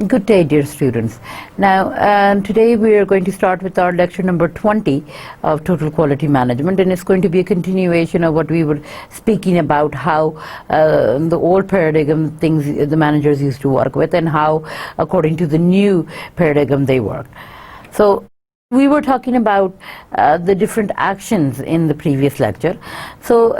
Good day, dear students. Now, today we are going to start with our lecture number 20 of Total Quality Management, and it's going to be a continuation of what we were speaking about, how the old paradigm things the managers used to work with and how, according to the new paradigm, they work. So, we were talking about the different actions in the previous lecture. So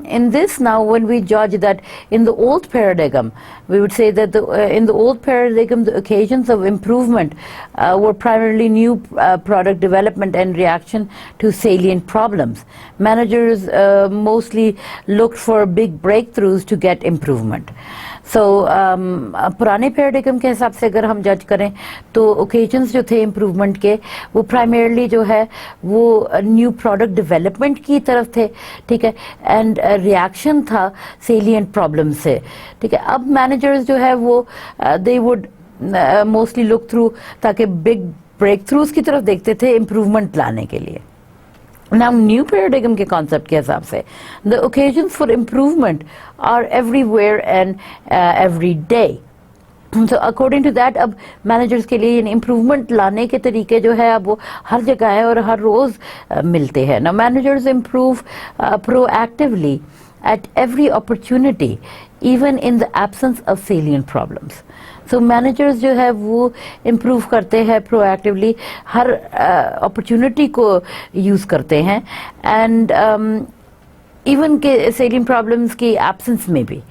in this now, when we judge that in the old paradigm, we would say that in the old paradigm, the occasions of improvement were primarily new product development and reaction to salient problems. Managers mostly looked for big breakthroughs to get improvement. So पुराने paradigm के हिसाब से अगर हम जज करें तो occasions जो थे इम्प्रूवमेंट के वो प्राइमरली जो है वो न्यू प्रोडक्ट डेवलपमेंट की तरफ थे, ठीक है, एंड रिएक्शन था सेलिएंट प्रॉब्लम से, ठीक है. अब मैनेजर्स जो है वो they would mostly look through ताकि बिग ब्रेक थ्रूज की तरफ देखते थे इम्प्रूवमेंट लाने के लिए. Now, new paradigm के concept के हिसाब से the occasions for improvement are everywhere and every day. So according to that, अब managers के लिए improvement लाने के तरीके जो है अब वो हर जगह है और हर रोज मिलते हैं. Now, managers improve proactively at every opportunity, even in the absence of salient problems. So managers जो है वो improve करते हैं proactively, हर opportunity को use करते हैं and even के salient problems की absence में भी.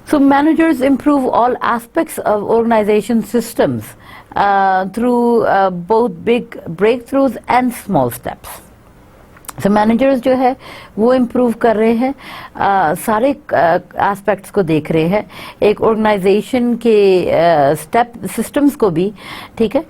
So managers improve all aspects of organization systems through both big breakthroughs and small steps. So managers जो है वो इम्प्रूव कर रहे हैं, सारे एस्पेक्ट्स को देख रहे हैं, एक ऑर्गेनाइजेशन के स्टेप सिस्टम्स को भी, ठीक है,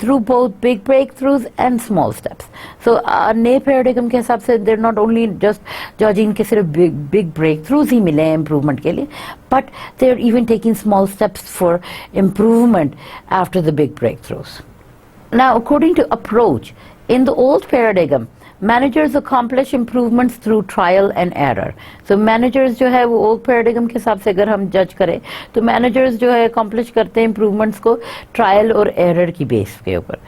through both big breakthroughs and small steps. So नए पैराडिगम के हिसाब से there not only just judging के सिर्फ बिग ब्रेक थ्रूज ही मिले हैं इम्प्रूवमेंट के लिए, but they are even taking small steps for improvement after the big breakthroughs. Now according to approach in the old paradigm, managers accomplish improvements through trial and error. So managers जो है वो old paradigm के हिसाब से अगर हम जज करें तो managers जो है accomplish करते हैं improvements को trial और error की base के ऊपर.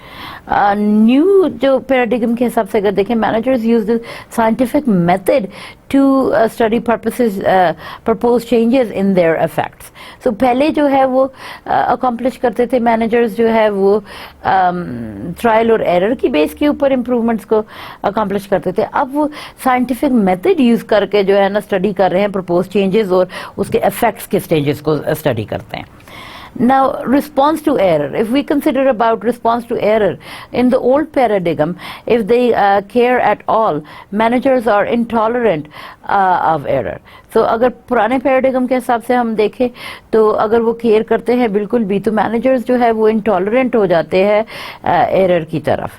New जो paradigm के हिसाब से अगर देखें, managers use the scientific method to study propose changes in their effects. So पहले जो है वो accomplish करते थे managers जो है वो trial और error की base के ऊपर improvements को accomplish करते थे. अब वो scientific method use करके जो है ना study कर रहे हैं propose changes और उसके effects के stages को study करते हैं. Now, response to error. If we consider about response to error, in the old paradigm, if they care at all, managers are intolerant of error. So, अगर पुराने paradigm के हिसाब से हम देखें तो अगर वो केयर करते हैं बिल्कुल भी तो managers जो है वो intolerant हो जाते हैं error की तरफ.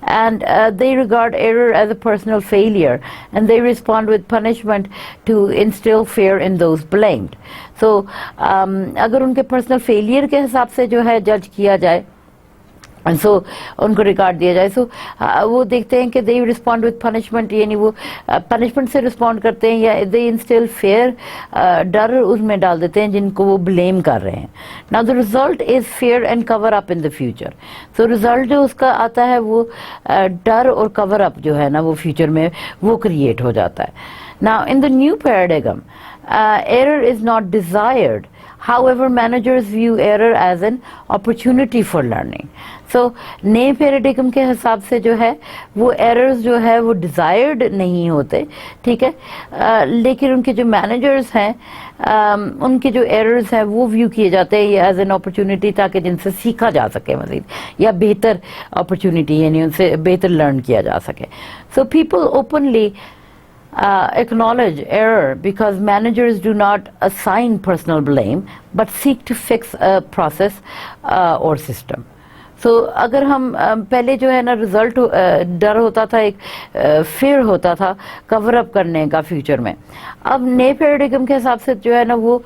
And they regard error as a personal failure and they respond with punishment to instill fear in those blamed. So, अगर उनके पर्सनल फेलियर के हिसाब से जो है जज किया जाए, सो उनको रिगार्ड दिया जाए, सो वो देखते हैं कि दे रिस्पॉन्ड विद पनिशमेंट, यानी वो पनिशमेंट से रिस्पॉन्ड करते हैं या दे इंस्टिल फेयर, डर उसमें डाल देते हैं जिनको वो ब्लेम कर रहे हैं. Now the result is fair and cover up in the future. So result जो उसका आता है वो डर और कवर अप जो है ना वो फ्यूचर में वो क्रिएट हो जाता है. Now in the new paradigm, error is not desired. However, managers view error as an opportunity for learning. So, नए पैराडिगम के हिसाब से जो है वो errors जो है वो desired नहीं होते, ठीक है, लेकिन उनके जो managers हैं उनके जो errors हैं वो view किए जाते हैं as an opportunity ताकि जिनसे सीखा जा सके मज़ीद या बेहतर opportunity, यानी उनसे बेहतर learn किया जा सके. So, people openly acknowledge error because managers do not assign personal blame but seek to fix a process or system. So अगर हम पहले जो है ना रिजल्ट डर होता था, एक फेयर होता था कवर अप करने का फ्यूचर में, अब नए पैराडिगम के हिसाब से जो है ना वो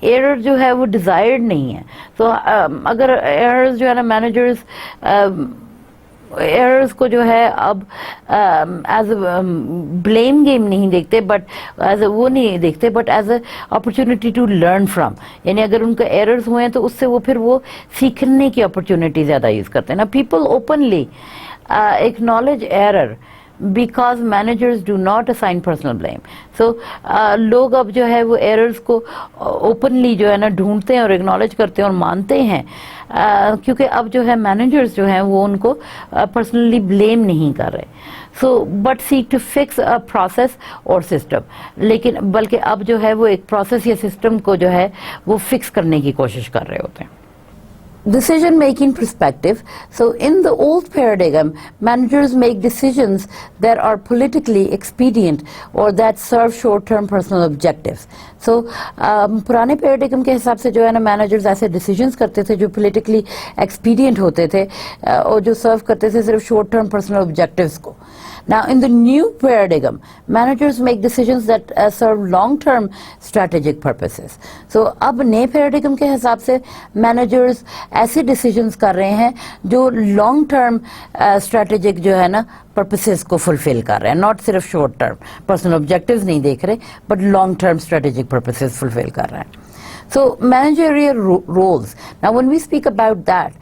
एरर जो है वो डिजायर्ड नहीं है. तो अगर एरर्स जो है ना मैनेजर्स एरर्स को जो है अब एज ब्लेम गेम नहीं देखते, बट एज वो नहीं देखते, but as a opportunity to learn from. यानी अगर उनके एरर्स हुए हैं तो उससे वो फिर वो सीखने की अपॉर्चुनिटी ज़्यादा यूज़ करते हैं ना। People openly acknowledge error because managers do not assign personal blame. So लोग अब जो है वो errors को openly जो है ना ढूंढते हैं और acknowledge करते हैं और मानते हैं, क्योंकि अब जो है managers जो हैं वो उनको personally blame नहीं कर रहे, so but seek to fix a process or system। लेकिन बल्कि अब जो है वो एक process या system को जो है वो fix करने की कोशिश कर रहे होते हैं। Decision making perspective. So in the old paradigm, managers make decisions that are politically expedient or that serve short-term personal objectives. So पुराने paradigm के हिसाब से जो है ना managers ऐसे decisions करते थे जो politically expedient होते थे और जो serve करते थे सिर्फ short-term personal objectives को। Now in the new paradigm, managers make decisions that serve long-term strategic purposes. So अब नए paradigm के हिसाब से managers ऐसे decisions कर रहे हैं जो long-term strategic जो है ना purposes को fulfill कर रहे हैं, not सिर्फ short-term personal objectives नहीं देख रहे, but long-term strategic purposes fulfill कर रहे हैं। So managerial roles. Now when we speak about that,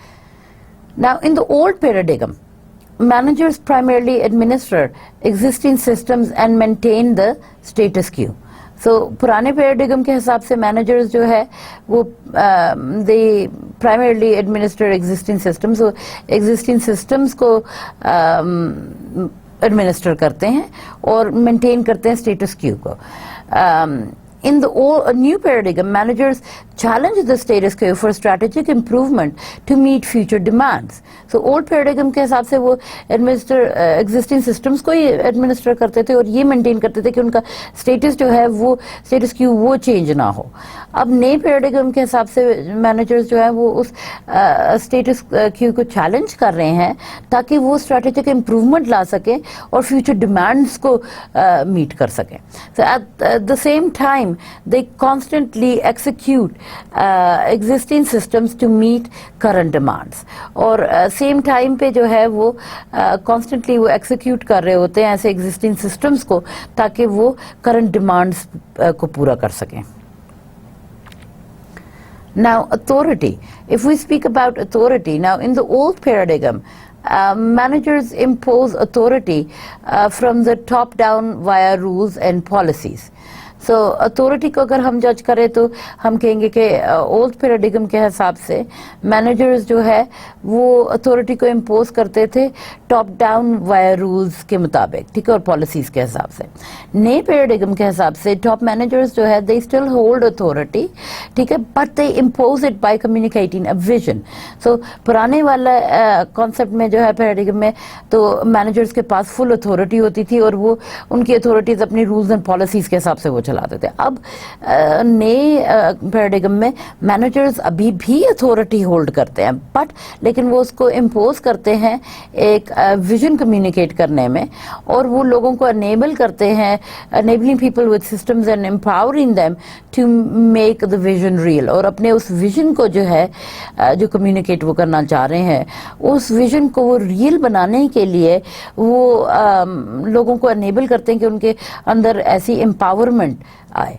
now in the old paradigm, managers primarily administer existing systems and maintain the status quo. So पुराने paradigm के हिसाब से managers जो है वो they primarily administer existing systems, so existing systems को administer करते हैं और maintain करते हैं status quo को। In the new paradigm, managers challenge the status quo for strategic improvement to meet future demands. So old paradigm के हिसाब से वो existing systems को ही administer करते थे और ये maintain करते थे कि उनका status जो है वो status quo वो change ना हो। अब नए paradigm के हिसाब से managers जो है वो उस status quo को challenge कर रहे हैं ताकि वो strategic improvement ला सकें और future demands को meet कर सकें। So at the same time, they constantly execute existing systems to meet current demands। और same time पे जो है वो constantly वो execute कर रहे होते हैं ऐसे existing systems को ताकि वो current demands को पूरा कर सकें। Now authority. If we speak about authority, now in the old paradigm, managers impose authority from the top down via rules and policies। So authority को अगर हम जज करें तो हम कहेंगे कि ओल्ड पैराडिगम के हिसाब से मैनेजर्स जो है वो अथॉरिटी को इम्पोज करते थे टॉप डाउन वाया रूल्स के मुताबिक, ठीक है, और पॉलिसीज के हिसाब से। नए पैराडिगम के हिसाब से टॉप मैनेजर्स जो है दे स्टिल होल्ड अथॉरिटी, ठीक है, but they impose it by communicating a vision. So पुराने वाला कॉन्सेप्ट में जो है पैराडिगम में तो मैनेजर्स के पास फुल अथॉरिटी होती थी और वो उनकी अथॉरिटीज अपनी रूल्स एंड पॉलिसीज के हिसाब से वो चलाते थे। अब नए पैराडिगम में मैनेजर्स अभी भी अथॉरिटी होल्ड करते हैं बट लेकिन वो उसको इम्पोज करते हैं एक विजन कम्युनिकेट करने में और वो लोगों को अनेबल करते हैं, enabling people with systems and empowering them to make the vision real. और अपने उस विजन को जो है जो कम्युनिकेट वो करना चाह रहे हैं उस विजन को वो रियल बनाने के लिए वो लोगों को अनेबल करते हैं कि उनके अंदर ऐसी एम्पावरमेंट आए।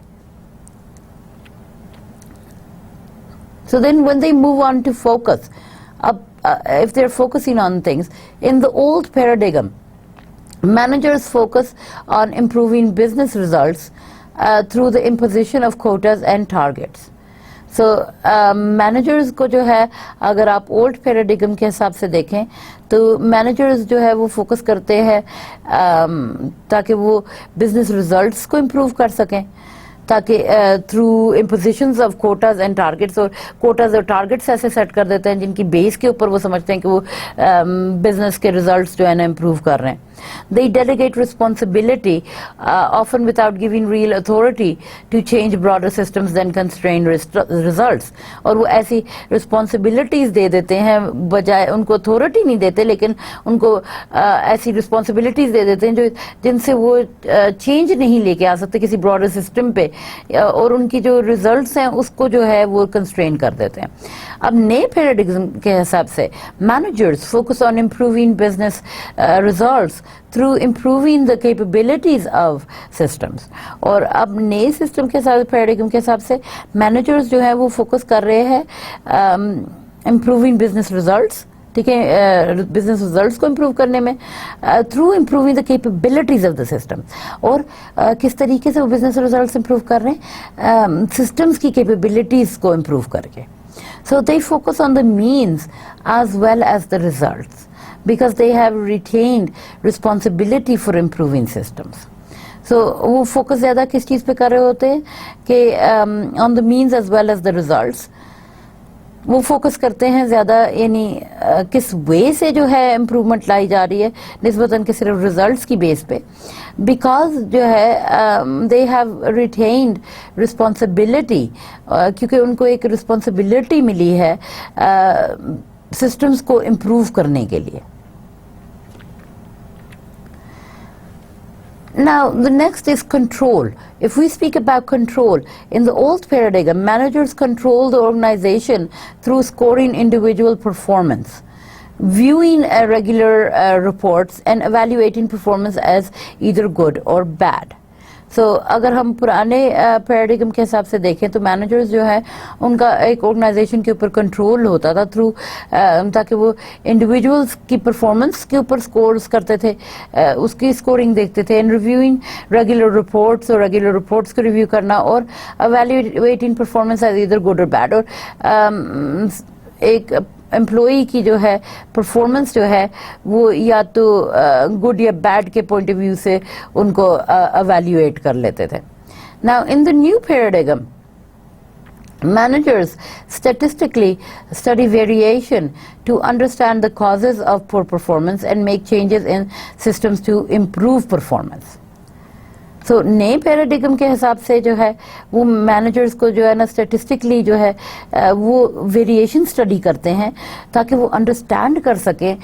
So then when they move on to focus, if they're focusing on things, in the old paradigm, managers focus on improving business results through the imposition of quotas and targets. So managers को जो है अगर आप old paradigm के हिसाब से देखें तो managers जो है वो focus करते हैं ताकि वो business results को improve कर सकें, ताकि through impositions of quotas and targets, और कोटाज और टारगेट्स ऐसे सेट कर देते हैं जिनकी बेस के ऊपर वो समझते हैं कि वो बिजनेस के रिजल्ट्स जो है ना इम्प्रूव कर रहे हैं। They delegate responsibility, often without giving real authority to change broader systems than constrain results. और वो ऐसी responsibilities दे देते हैं, बजाय उनको authority नहीं देते, लेकिन उनको ऐसी responsibilities दे देते हैं जो जिनसे वो change नहीं लेके आ सकते किसी broader system पे, और उनकी जो results हैं उसको जो है वो constrain कर देते हैं. अब नए पैराडिग्म के हिसाब से managers focus on improving business results through improving the capabilities of systems. और अब नए सिस्टम के साथ पैराडिग्म के हिसाब से managers जो है वो फोकस कर रहे हैं improving business results, ठीक है, बिजनेस रिजल्ट्स को इम्प्रूव करने में, through improving the capabilities of the system. और किस तरीके से वो बिजनेस रिजल्ट्स इम्प्रूव कर रहे हैं, सिस्टम्स की कैपेबिलिटीज को इम्प्रूव करके. So they focus on the means as well as the results because they have retained responsibility for improving systems. So वो focus ज़्यादा किस चीज़ पे कर रहे होते हैं कि on the means as well as the results. वो फोकस करते हैं ज़्यादा, यानी किस वे से जो है इम्प्रूवमेंट लाई जा रही है निस्बतन के सिर्फ रिजल्ट्स की बेस पे, बिकॉज जो है दे हैव रिटेन्ड रिस्पॉन्सिबिलिटी, क्योंकि उनको एक रिस्पॉन्सिबिलिटी मिली है सिस्टम्स को इम्प्रूव करने के लिए. Now, the next is control. If we speak about control, in the old paradigm, managers control the organization through scoring individual performance, viewing regular reports, and evaluating performance as either good or bad. So, अगर हम पुराने paradigm के हिसाब से देखें तो managers जो है उनका एक ऑर्गेनाइजेशन के ऊपर कंट्रोल होता था थ्रू, ताकि वो इंडिविजुअल्स की परफॉर्मेंस के ऊपर स्कोर्स करते थे, उसकी स्कोरिंग देखते थे, एंड रिव्यूइंग रेगुलर रिपोर्ट्स, और रेगुलर रिपोर्ट्स को रिव्यू करना, और एवेल्युएटिंग परफॉर्मेंस एज इधर गुड और बैड. और एक एम्प्लॉई की जो है परफॉर्मेंस जो है वो या तो गुड या बैड के पॉइंट ऑफ व्यू से उनको एवेल्युएट कर लेते थे. Now in the new paradigm, managers statistically study variation to understand the causes of poor performance and make changes in systems to improve performance. So, नए paradigm के हिसाब से जो है वो मैनेजर्स को जो है ना स्टेटिस्टिकली जो है वो वेरिएशन स्टडी करते हैं ताकि वो अंडरस्टैंड कर सकें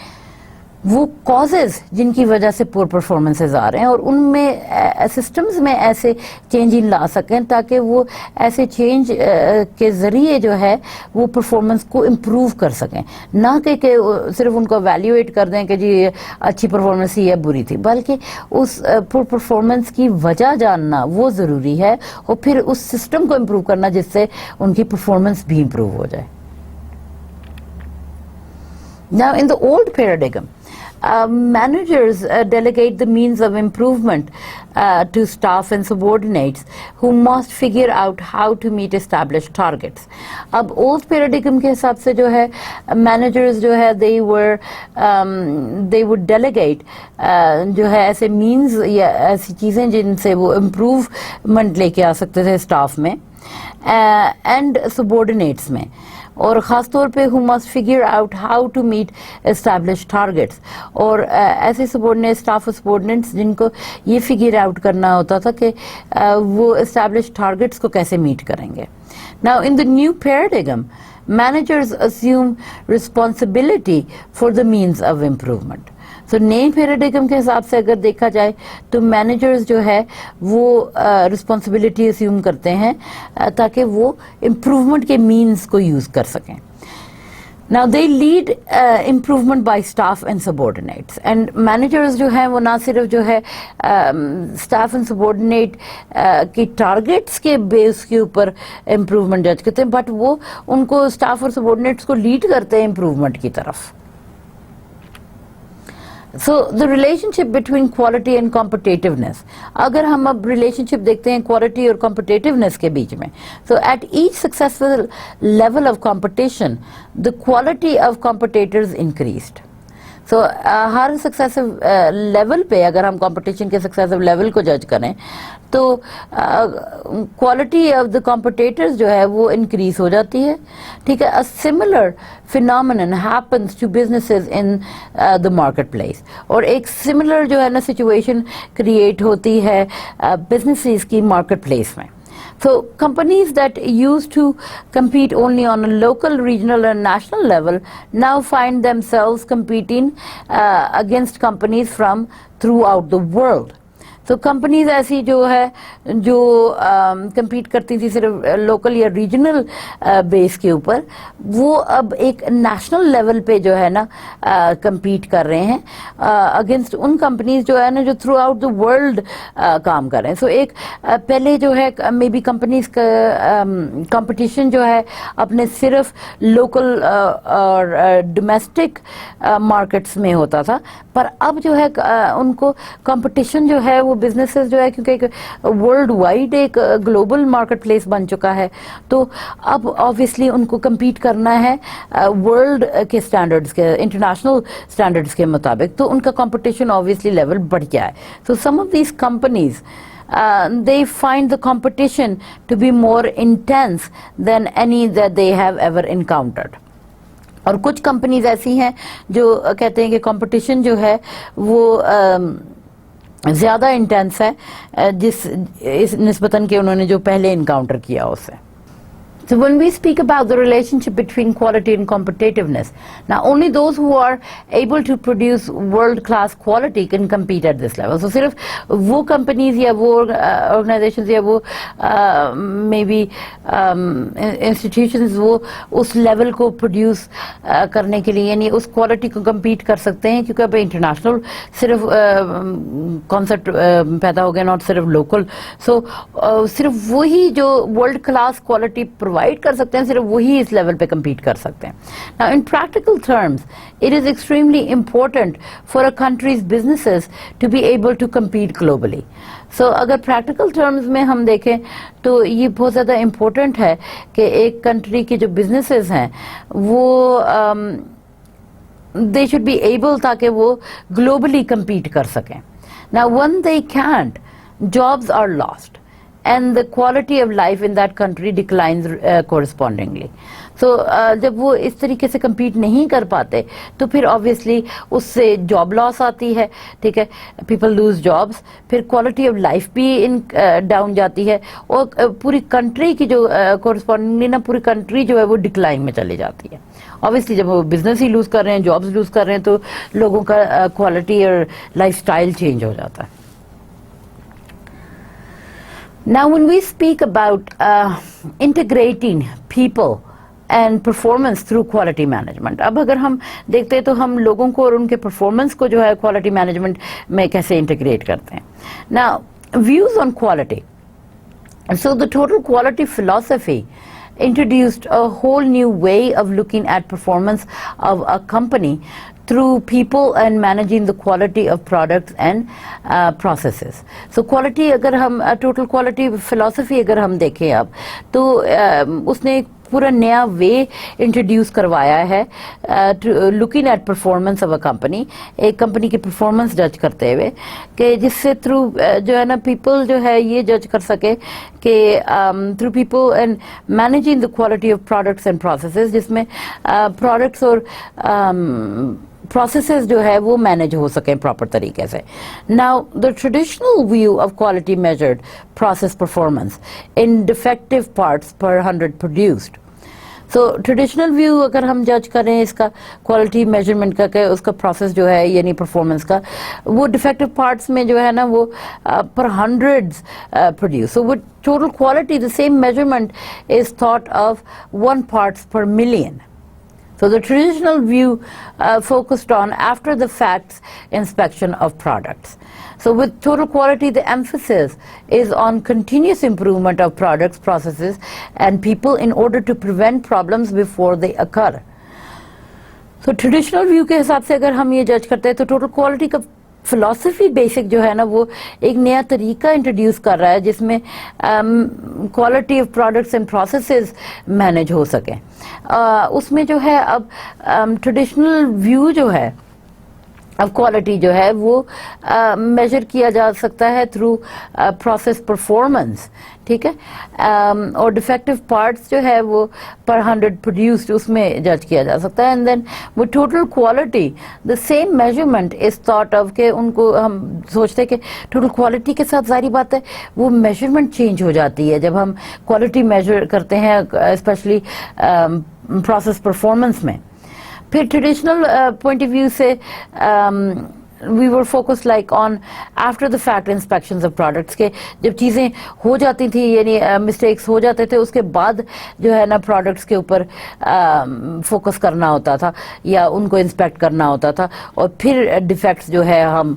वो कॉजेज जिनकी वजह से पुअर परफॉर्मेंसेज आ रहे हैं, और उनमें सिस्टम्स में ऐसे चेंज इन ला सकें ताकि वो ऐसे चेंज के ज़रिए जो है वो परफॉर्मेंस को इम्प्रूव कर सकें, ना कि सिर्फ उनको एवेल्युएट कर दें कि जी अच्छी परफॉर्मेंस ही है बुरी थी, बल्कि उस पुअर परफॉर्मेंस की वजह जानना वो ज़रूरी है, और फिर उस सिस्टम को इम्प्रूव करना जिससे उनकी परफॉर्मेंस भी इम्प्रूव हो जाए. Now, in the old paradigm, managers delegate the means of improvement to staff and subordinates who must figure out how to meet established targets. अब old paradigm के हिसाब से जो है managers जो है they would delegate जो है ऐसे means या ऐसी चीज़ें जिनसे वो improvement लेके आ सकते थे staff में and subordinates में, और ख़ास तौर पे who must figure out how to meet established targets, और ऐसे subordinate staff और subordinates जिनको ये figure out करना होता था कि वो established targets को कैसे meet करेंगे. Now, in the new paradigm, managers assume responsibility for the means of improvement. So, नए पैराडिगम के हिसाब से अगर देखा जाए तो मैनेजर्स जो है वो रिस्पॉन्सिबिलिटी अस्यूम करते हैं ताकि वो इम्प्रूवमेंट के मीन्स को यूज़ कर सकें. Now they lead improvement by staff and subordinates, and managers जो हैं वो ना सिर्फ जो है staff and subordinate की targets के बेस के ऊपर improvement जज करते हैं, बट वो उनको staff और subordinates को lead करते हैं improvement की तरफ. So the relationship between quality and competitiveness, अगर हम अब relationship देखते हैं quality और competitiveness के बीच में, so at each successful level of competition, the quality of competitors increased. So her successive level पे अगर हम कंपटीशन के सक्सेसिव लेवल को जज करें तो क्वालिटी ऑफ द कॉम्पिटिटर्स जो है वो इंक्रीज हो जाती है, ठीक है। A similar phenomenon happens to businesses in the marketplace, और एक सिमिलर जो है ना सिचुएशन क्रिएट होती है बिजनेसेस की मार्केट प्लेस में। So companies that used to compete only on a local, regional and national level now find themselves competing against companies from throughout the world. तो कंपनीज ऐसी जो है जो compete करती थी सिर्फ लोकल या रीजनल बेस के ऊपर, वो अब एक नेशनल लेवल पे जो है ना compete कर रहे हैं अगेंस्ट उन कंपनीज जो है ना जो थ्रू आउट द वर्ल्ड काम कर रहे हैं। सो एक पहले जो है मे बी कंपनीज का कंपटीशन जो है अपने सिर्फ लोकल और डोमेस्टिक मार्केट्स में होता था, पर अब जो है उनको कंपटीशन जो है वो बिजनेसेस जो है क्योंकि एक वर्ल्ड वाइड एक ग्लोबल मार्केट प्लेस बन चुका है, तो अब ऑब्वियसली उनको compete करना है वर्ल्ड के स्टैंडर्ड्स के, इंटरनेशनल स्टैंडर्ड्स के मुताबिक, तो उनका कंपटीशन ऑब्वियसली लेवल बढ़ गया है। So some of these companies they find the competition to be more intense than any that they have ever encountered. और कुछ कंपनीज ऐसी हैं जो कहते हैं कि कंपटीशन जो है वो ज़्यादा इंटेंस है इस निस्बतन के उन्होंने जो पहले इनकाउंटर किया उससे। So when we speak about the relationship between quality and competitiveness, now only those who are able to produce world-class quality can compete at this level. So सिर्फ वो companies या वो organizations या वो maybe institutions वो उस level को produce करने के लिए यानी उस quality को compete कर सकते हैं, क्योंकि अब international सिर्फ concept पैदा हो गया, not सिर्फ local. So सिर्फ वही जो world-class quality प्रोवाइड कर सकते हैं, सिर्फ वही इस लेवल पे compete कर सकते हैं। Now in practical terms, it is extremely important for a country's businesses to be able to compete globally. So अगर practical terms में हम देखें तो ये बहुत ज़्यादा important है कि एक country के जो businesses हैं वो they should be able ताकि वो globally compete कर सकें। Now when they can't, jobs are lost and the quality of life in that country declines correspondingly. So जब वो इस तरीके से compete नहीं कर पाते तो फिर obviously उससे job loss आती है, ठीक है, people lose jobs, फिर quality of life भी down जाती है और पूरी country की जो correspondingly ना पूरी country जो है वो decline में चली जाती है। Obviously जब वो business ही lose कर रहे हैं, jobs lose कर रहे हैं, तो लोगों का quality और lifestyle change हो जाता है। Now when we speak about integrating people and performance through quality management, अब अगर हम देखते हैं तो हम लोगों को और उनके performance को जो है quality management में कैसे integrate करते हैं। Now views on quality. So the total quality philosophy introduced a whole new way of looking at performance of a company through people and managing the quality of products and processes. So quality अगर हम total quality philosophy अगर हम देखें अब तो उसने एक पूरा नया वे इंट्रोड्यूस करवाया है looking at performance of a company, एक कंपनी की परफॉर्मेंस जज करते हुए, कि जिससे थ्रू जो है ना पीपल जो है ये जज कर सके कि through people and managing the quality of products and processes, जिसमें प्रोडक्ट्स और processes जो है वो मैनेज हो सकें प्रॉपर तरीके से। Now the traditional view of quality measured process performance in defective parts per 100 produced. So traditional view अगर हम जज करें इसका quality measurement का कि उसका process जो है यानी performance का, वो defective parts में जो है ना वो per hundreds produce. So with total quality the same measurement is thought of 1 parts per million. So the traditional view focused on after the facts inspection of products. So with total quality, the emphasis is on continuous improvement of products, processes and people in order to prevent problems before they occur. So traditional view के हिसाब से अगर हम ये जज करते हैं तो total quality का फिलॉसफी बेसिक जो है ना वो एक नया तरीका इंट्रोड्यूस कर रहा है जिसमें quality of products and processes manage हो सके। उसमें जो है अब ट्रेडिशनल व्यू जो है अब क्वालिटी जो है वो मेजर किया जा सकता है थ्रू प्रोसेस परफॉर्मेंस, ठीक है, और डिफेक्टिव पार्ट्स जो है वो पर 100 प्रोड्यूस्ड उसमें जज किया जा सकता है। एंड देन वो total quality the same measurement is thought of के उनको हम सोचते हैं कि टोटल क्वालिटी के साथ जाहिर बात है वो मेजरमेंट चेंज हो जाती है जब हम क्वालिटी मेजर करते हैं, स्पेशली प्रोसेस परफॉर्मेंस में। फिर ट्रेडिशनल पॉइंट ऑफ व्यू से we were focus like on after the fact inspections of products के जब चीज़ें हो जाती थी यानी मिस्टेक्स हो जाते थे उसके बाद जो है ना प्रोडक्ट्स के ऊपर फोकस करना होता था या उनको इंस्पेक्ट करना होता था और फिर डिफेक्ट्स जो है हम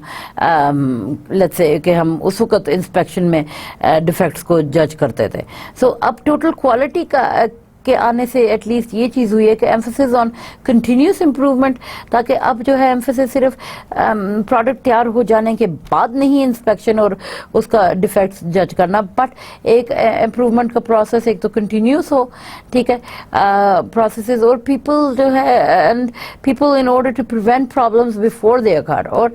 लेट्स से कि हम उस वक्त इंस्पेक्शन में डिफेक्ट्स को जज करते थे। सो अब टोटल क्वालिटी का के आने से एटलीस्ट ये चीज़ हुई है कि एम्फेसिस ऑन कंटिन्यूस इम्प्रूवमेंट, ताकि अब जो है एम्फेसिस सिर्फ प्रोडक्ट तैयार हो जाने के बाद नहीं इंस्पेक्शन और उसका डिफेक्ट्स जज करना, बट एक इम्प्रूवमेंट का प्रोसेस एक तो कंटिन्यूस हो, ठीक है, प्रोसेसेस और पीपल जो है and people in order to prevent problems before they occur, और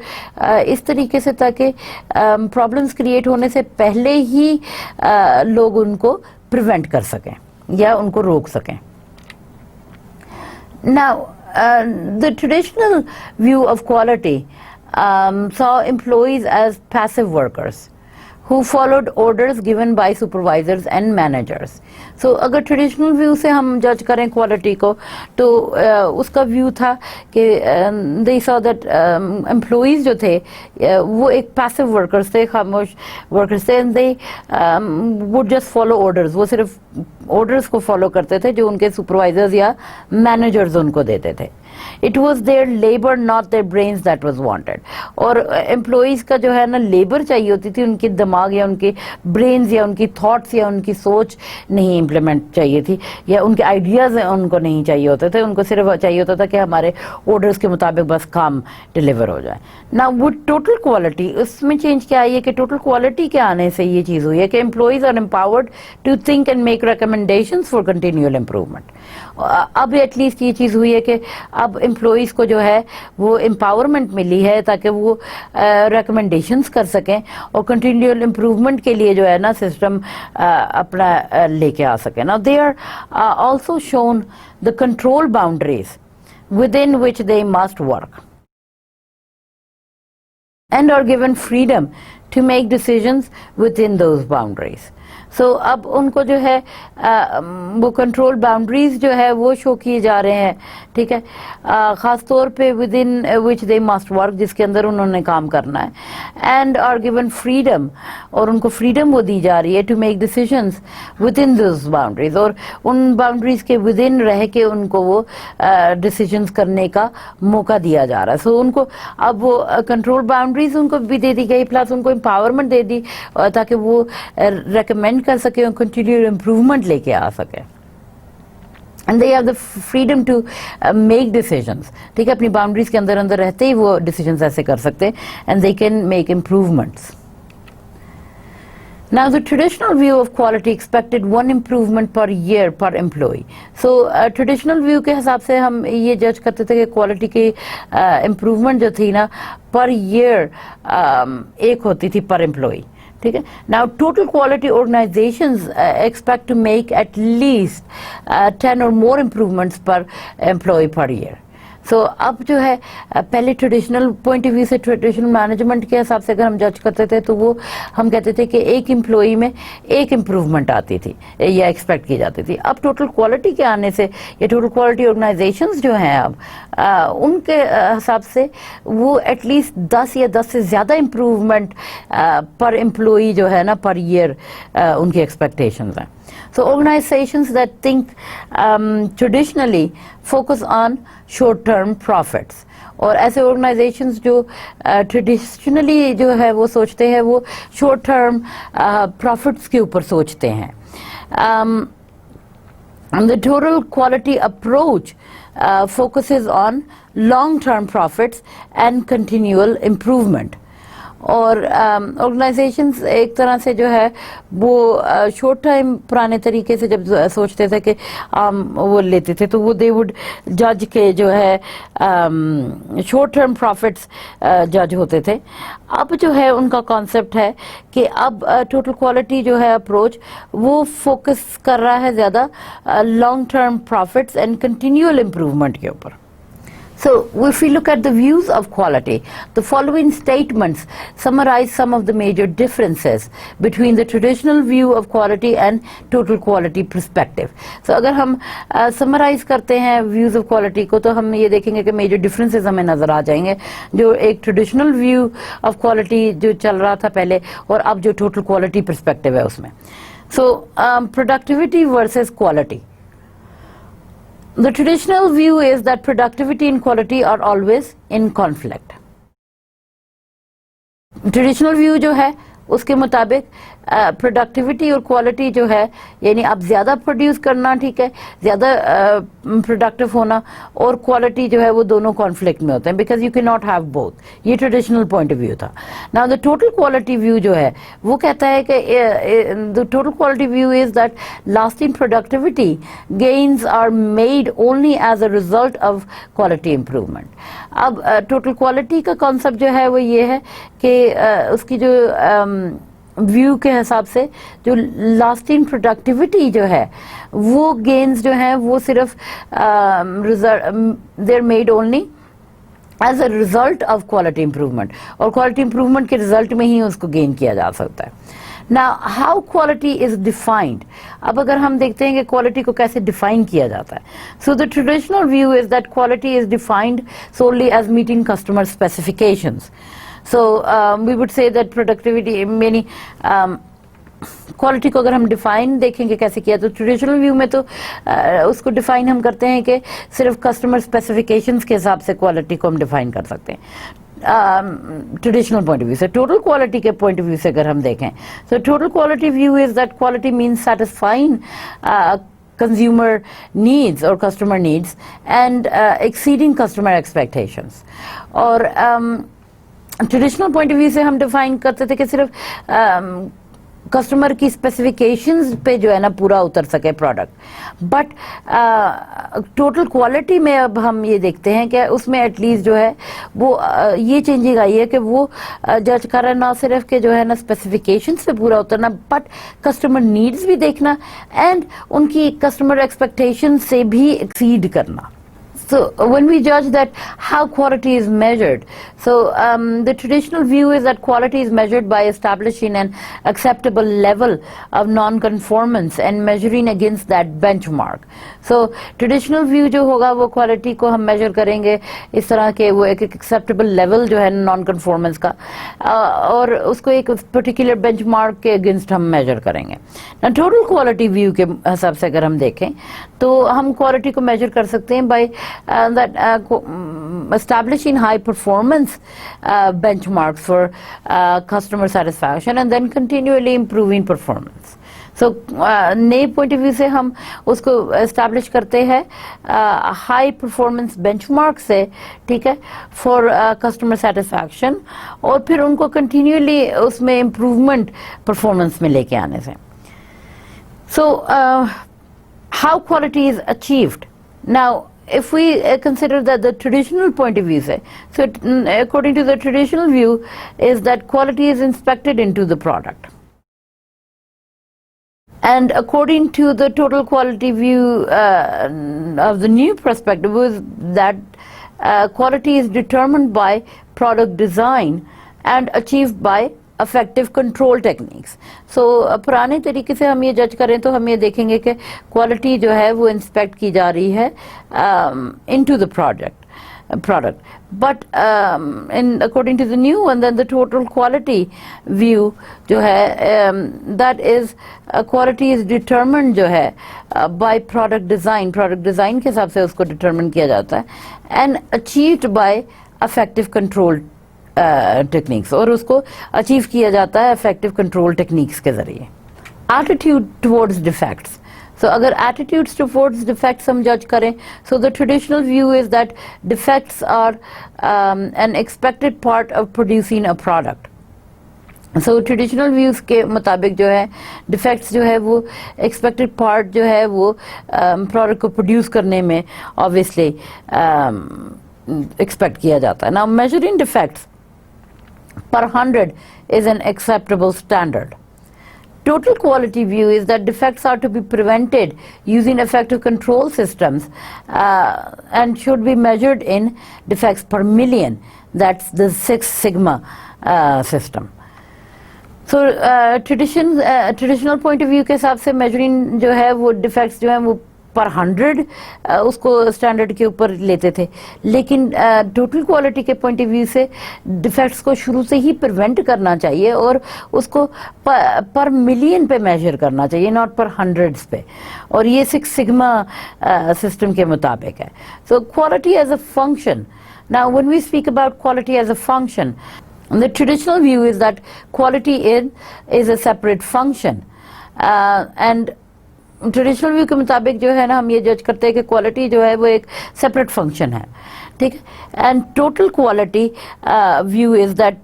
इस तरीके से ताकि प्रॉब्लम्स क्रिएट होने से पहले ही लोग उनको प्रिवेंट कर सकें या उनको रोक सकें। Now, the traditional view of quality saw employees as passive workers who followed orders given by supervisors and managers. So अगर ट्रेडिशनल व्यू से हम जज करें क्वालिटी को तो उसका व्यू था कि they saw that employees जो थे वो एक पैसिव वर्कर्स थे, खामोश वर्कर्स थे, and they would just follow orders, वो सिर्फ ऑर्डर्स को फॉलो करते थे जो उनके सुपरवाइजर्स या मैनेजर्स उनको देते थे। It was their labour not their brains that was wanted, और एम्प्लॉयज़ का जो है ना लेबर चाहिए होती थी, उनके दिमाग या उनके ब्रेन्स या उनकी थॉट्स या उनकी सोच नहीं इम्प्लीमेंट चाहिए थी या उनके आइडियाज़ उनको नहीं चाहिए होते थे, उनको सिर्फ चाहिए होता था कि हमारे ऑर्डर्स के मुताबिक बस काम डिलीवर हो जाए ना। वो टोटल क्वालिटी उसमें चेंज क्या आई है कि टोटल क्वालिटी के आने से ये चीज़ हुई है कि employees are empowered to think and make recommendations for continual improvement। अब एटलीस्ट ये चीज़ हुई है कि अब एम्प्लॉयज़ को जो है वो एम्पावरमेंट मिली है ताकि वो recommendations कर सकें और continual improvement के लिए जो है ना सिस्टम अपना लेके आ सकें ना। They are also shown the control boundaries within which they must work and are given freedom to make decisions within those boundaries। So अब उनको जो है वो कंट्रोल बाउंड्रीज जो है वो शो किए जा रहे हैं, ठीक है, ख़ास तौर पे with in which they must work, जिसके अंदर उन्होंने काम करना है, एंड आर गिवन फ्रीडम, और उनको फ्रीडम वो दी जा रही है to make decisions within this boundaries, और उन बाउंड्रीज के विद इन रह के उनको वो डिसीजंस करने का मौका दिया जा रहा है। सो उनको अब वो कंट्रोल बाउंड्रीज उनको भी दे दी गई, प्लस उनको एम्पावरमेंट दे दी ताकि वो रेकमेंड कर सके और कंटिन्यूअल इम्प्रूवमेंट लेके आ सके, and they have the freedom to make decisions, ठीक है, अपनी बाउंड्रीज के अंदर अंदर रहते ही वो डिसीजंस ऐसे कर सकते हैं, and they can make improvements. Now the traditional view of quality expected one improvement per year per employee. So traditional view के हिसाब से हम ये जज करते थे कि क्वालिटी की इम्प्रूवमेंट जो थी ना पर ईयर एक होती थी पर एम्प्लॉई, ठीक है। Now total quality organisations expect to make at least 10 और more improvements per employee per year. So अब जो है पहले ट्रेडिशनल पॉइंट ऑफ व्यू से ट्रेडिशनल मैनेजमेंट के हिसाब से अगर हम जज करते थे तो वो हम कहते थे कि एक एम्प्लॉई में एक इम्प्रूवमेंट आती थी या एक्सपेक्ट की जाती थी। अब टोटल क्वालिटी के आने से ये टोटल क्वालिटी ऑर्गेनाइजेशंस जो हैं अब उनके हिसाब से वो एटलीस्ट 10 या 10 से ज़्यादा इम्प्रूवमेंट पर एम्प्लॉई जो है ना पर ईयर उनकी एक्सपेक्टेशंस हैं। So organizations that think traditionally focus on short-term profits, और ऐसे organizations जो traditionally जो है वो सोचते हैं वो short-term profits के ऊपर सोचते हैं। And the total quality approach focuses on long-term profits and continual improvement, और ऑर्गेनाइजेशंस एक तरह से जो है वो शॉर्ट टाइम पुराने तरीके से जब सोचते थे कि वो लेते थे तो वो दे वुड जज के जो है शॉर्ट टर्म प्रॉफिट्स जज होते थे। अब जो है उनका कॉन्सेप्ट है कि अब टोटल क्वालिटी जो है अप्रोच वो फोकस कर रहा है ज़्यादा long term profits and continual improvement के ऊपर। So, if we look at the views of quality, the following statements summarize some of the major differences between the traditional view of quality and total quality perspective. So, अगर हम summarize करते हैं views of quality को तो हम ये देखेंगे कि major differences हमें नजर आ जाएंगे जो एक traditional view of quality जो चल रहा था पहले और अब जो total quality perspective है उसमें। So, productivity versus quality. The traditional view is that productivity and quality are always in conflict. Traditional view जो है उसके मुताबिक प्रोडक्टिविटी और क्वालिटी जो है यानी अब ज़्यादा प्रोड्यूस करना ठीक है, ज़्यादा प्रोडक्टिव होना और क्वालिटी जो है वो दोनों कॉन्फ्लिक्ट में होते हैं because you can not have both. ये ट्रेडिशनल पॉइंट ऑफ व्यू था। Now the total quality view जो है वो कहता है कि the total quality view is that lasting productivity gains are made only as a result of quality improvement. अब total quality का कॉन्सेप्ट जो है वो ये है कि उसकी जो व्यू के हिसाब से जो लास्टिंग प्रोडक्टिविटी जो है वो गेन्स जो है वो सिर्फ they are made only as a result of quality improvement और क्वालिटी इम्प्रूवमेंट के रिजल्ट में ही उसको गेन किया जा सकता है। Now how quality is defined, अब अगर हम देखते हैं कि क्वालिटी को कैसे डिफाइन किया जाता है। सो the traditional view is that quality is defined solely as meeting customer specifications. So we would say that productivity meaning quality को अगर हम डिफाइन देखेंगे कैसे किया तो ट्रेडिशनल व्यू में तो उसको डिफाइन हम करते हैं कि सिर्फ कस्टमर स्पेसिफिकेशंस के हिसाब से क्वालिटी को हम डिफाइन कर सकते हैं ट्रेडिशनल पॉइंट ऑफ व्यू से। टोटल क्वालिटी के पॉइंट ऑफ व्यू से अगर हम देखें तो total quality view is that quality means satisfying consumer needs or customer needs and exceeding customer expectations। और ट्रेडिशनल पॉइंट ऑफ व्यू से हम डिफाइन करते थे कि सिर्फ कस्टमर की स्पेसिफिकेशंस पे जो है ना पूरा उतर सके प्रोडक्ट। बट टोटल क्वालिटी में अब हम ये देखते हैं कि उसमें एटलीस्ट जो है वो ये चेंजिंग आई है कि वो जज कर रहा है ना सिर्फ के जो है ना स्पेसिफिकेशंस पे पूरा उतरना बट कस्टमर नीड्स भी देखना एंड उनकी कस्टमर एक्सपेक्टेशंस से भी एक्सीड करना। So when we judge that how quality is measured, so the traditional view is that quality is measured by establishing an acceptable level of non-conformance and measuring against that benchmark. So traditional view जो होगा वो quality को हम measure करेंगे इस तरह के वो एक acceptable level जो है non-conformance का और उसको एक particular benchmark के against हम measure करेंगे। Now total quality view के हिसाब से अगर हम देखें तो हम quality को measure कर सकते हैं by establishing high performance benchmarks for customer satisfaction and then continually improving performance. So नए point of view से हम उसको establish करते हैं high performance benchmark से ठीक है for customer satisfaction और फिर उनको continually उसमें improvement performance में लेके आने से। So how quality is achieved now? If we consider that the traditional point of view say, so according to the traditional view is that quality is inspected into the product. And according to the total quality view of the new perspective is that quality is determined by product design and achieved by effective control techniques. So पुराने तरीके से हम ये जज करें तो हम ये देखेंगे कि क्वालिटी जो है वो इंस्पेक्ट की जा रही है into the product but in according to the new one then the total quality view जो है that is quality is determined जो है by product design के हिसाब से उसको determine किया जाता है and achieved by effective control techniques और उसको अचीव किया जाता है इफेक्टिव कंट्रोल टेक्निक्स के जरिए। एटीट्यूड टुवर्ड्स डिफेक्ट्स, सो अगर एटीट्यूड्स टुवर्ड्स डिफेक्ट्स हम जज करें so the traditional view is that defects are an expected part of producing a product so traditional views के मुताबिक जो है डिफेक्ट्स जो है वो एक्सपेक्टेड पार्ट जो है वो प्रोडक्ट को प्रोड्यूस करने में ऑब्वियसली एक्सपेक्ट किया जाता है. Now measuring defects per 100 is an acceptable standard. Total quality view is that defects are to be prevented using effective control systems and should be measured in defects per million. That's the Six Sigma system. So traditional point of view के हिसाब से measuring जो है वो defects जो है वो पर 100 उसको स्टैंडर्ड के ऊपर लेते थे, लेकिन टोटल क्वालिटी के पॉइंट ऑफ व्यू से डिफेक्ट्स को शुरू से ही प्रिवेंट करना चाहिए और उसको पर मिलियन पे मेजर करना चाहिए, नॉट पर हंड्रेड्स पे. और ये सिक्स सिग्मा सिस्टम के मुताबिक है. So quality as a function. Now when we speak about quality as a function, the traditional view is that quality is a separate function and traditional view के मुताबिक जो है ना हम ये जज करते हैं कि क्वालिटी जो है वो एक सेपरेट फंक्शन है, ठीक है. And total quality view is that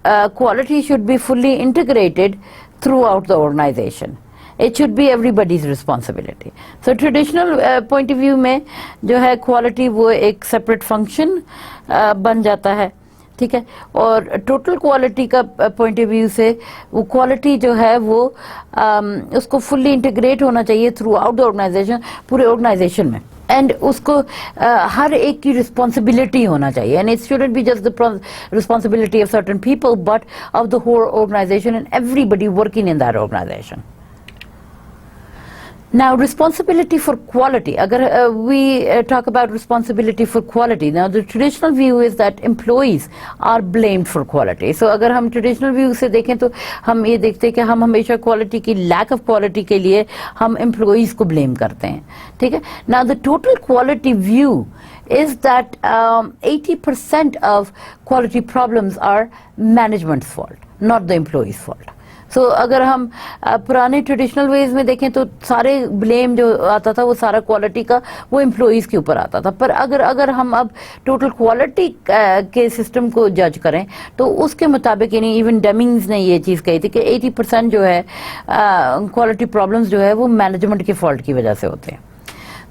quality should be fully integrated throughout the organisation. It should be everybody's responsibility. So traditional point of view में जो है क्वालिटी वो एक सेपरेट फंक्शन बन जाता है, ठीक है. और टोटल क्वालिटी का पॉइंट ऑफ व्यू से वो क्वालिटी जो है वो उसको फुल्ली इंटीग्रेट होना चाहिए थ्रू आउट द ऑर्गेनाइजेशन, पूरे ऑर्गेनाइजेशन में, एंड उसको हर एक की रिस्पॉन्सिबिलिटी होना चाहिए. And it shouldn't be just the responsibility of certain people but of the whole organisation and everybody working in that organisation. Now, responsibility for quality. Agar we talk about responsibility for quality, now the traditional view is that employees are blamed for quality. So, अगर हम traditional view से देखें तो हम ये देखते हैं कि हम हमेशा quality की lack of quality के लिए हम employees को blame करते हैं, ठीक है. Now, the total quality view is that 80% of quality problems are management's fault, not the employee's fault. सो अगर हम पुराने ट्रेडिशनल वेज में देखें तो सारे ब्लेम जो आता था वो सारा क्वालिटी का वो एम्प्लॉइज़ के ऊपर आता था. पर अगर हम अब टोटल क्वालिटी के सिस्टम को जज करें तो उसके मुताबिक, यानी इवन डेमिंग्स ने ये चीज़ कही थी कि 80% जो है क्वालिटी प्रॉब्लम्स जो है वो मैनेजमेंट के फॉल्ट की वजह से होते हैं.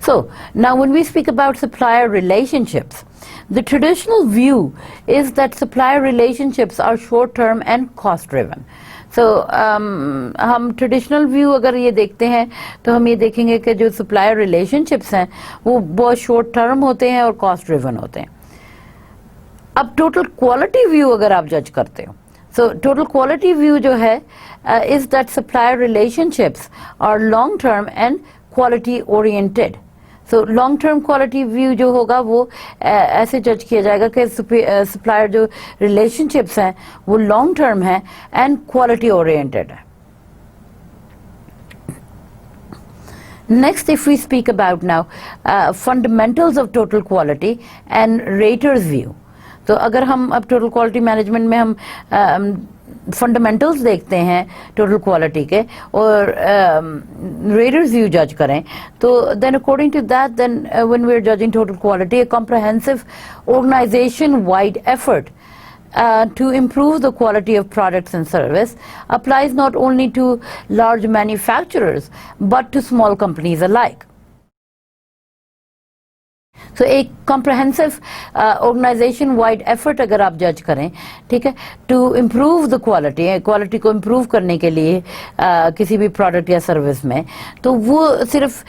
So, now when we speak about supplier relationships, the traditional view is that supplier relationships are short-term and cost-driven. So, हम ट्रेडिशनल व्यू अगर ये देखते हैं तो हम ये देखेंगे कि जो सप्लायर रिलेशनशिप्स हैं वो बहुत शॉर्ट टर्म होते हैं और कॉस्ट ड्रिवन होते हैं. अब टोटल क्वालिटी व्यू अगर आप जज करते हो, सो टोटल क्वालिटी व्यू जो है is that supplier relationships are long term and quality oriented. So long term quality view जो होगा वो ऐसे जज किया जाएगा कि सप्लायर जो रिलेशनशिप्स हैं वो लॉन्ग टर्म है एंड क्वालिटी ओरिएंटेड है. Next, if we speak about now fundamentals of total quality and raters view. तो अगर हम अब टोटल क्वालिटी मैनेजमेंट में हम फंडामेंटल्स देखते हैं टोटल क्वालिटी के और रेटर्स व्यू जज करें तो then according to that then when we are judging total quality a comprehensive organisation wide effort to improve the quality of products and service applies not only to large manufacturers but to small companies alike. So एक comprehensive organisation wide effort अगर आप जज करें, ठीक है, to improve the quality को improve करने के लिए किसी भी प्रोडक्ट या सर्विस में, तो वो सिर्फ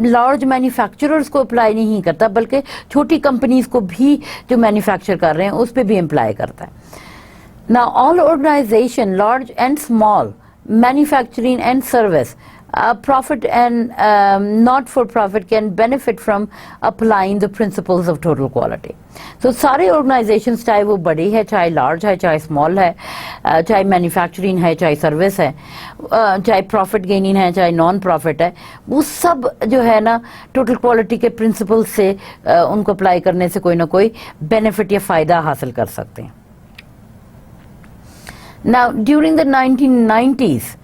लार्ज मैन्युफैक्चरर्स को अप्लाई नहीं करता बल्कि छोटी कंपनीज को भी जो मैन्युफैक्चर कर रहे हैं उस पर भी अप्लाई करता है. Now all organisation, large and small, manufacturing and service, profit and not for profit can benefit from applying the principles of total quality. So सारे organizations चाहे वो बड़ी है, चाहे large है, चाहे small है, चाहे manufacturing है, चाहे service है, चाहे profit gaining है, चाहे non profit है, वो सब जो है ना total quality के principles से उनको apply करने से कोई ना कोई benefit या फ़ायदा हासिल कर सकते हैं. Now during the 1990s,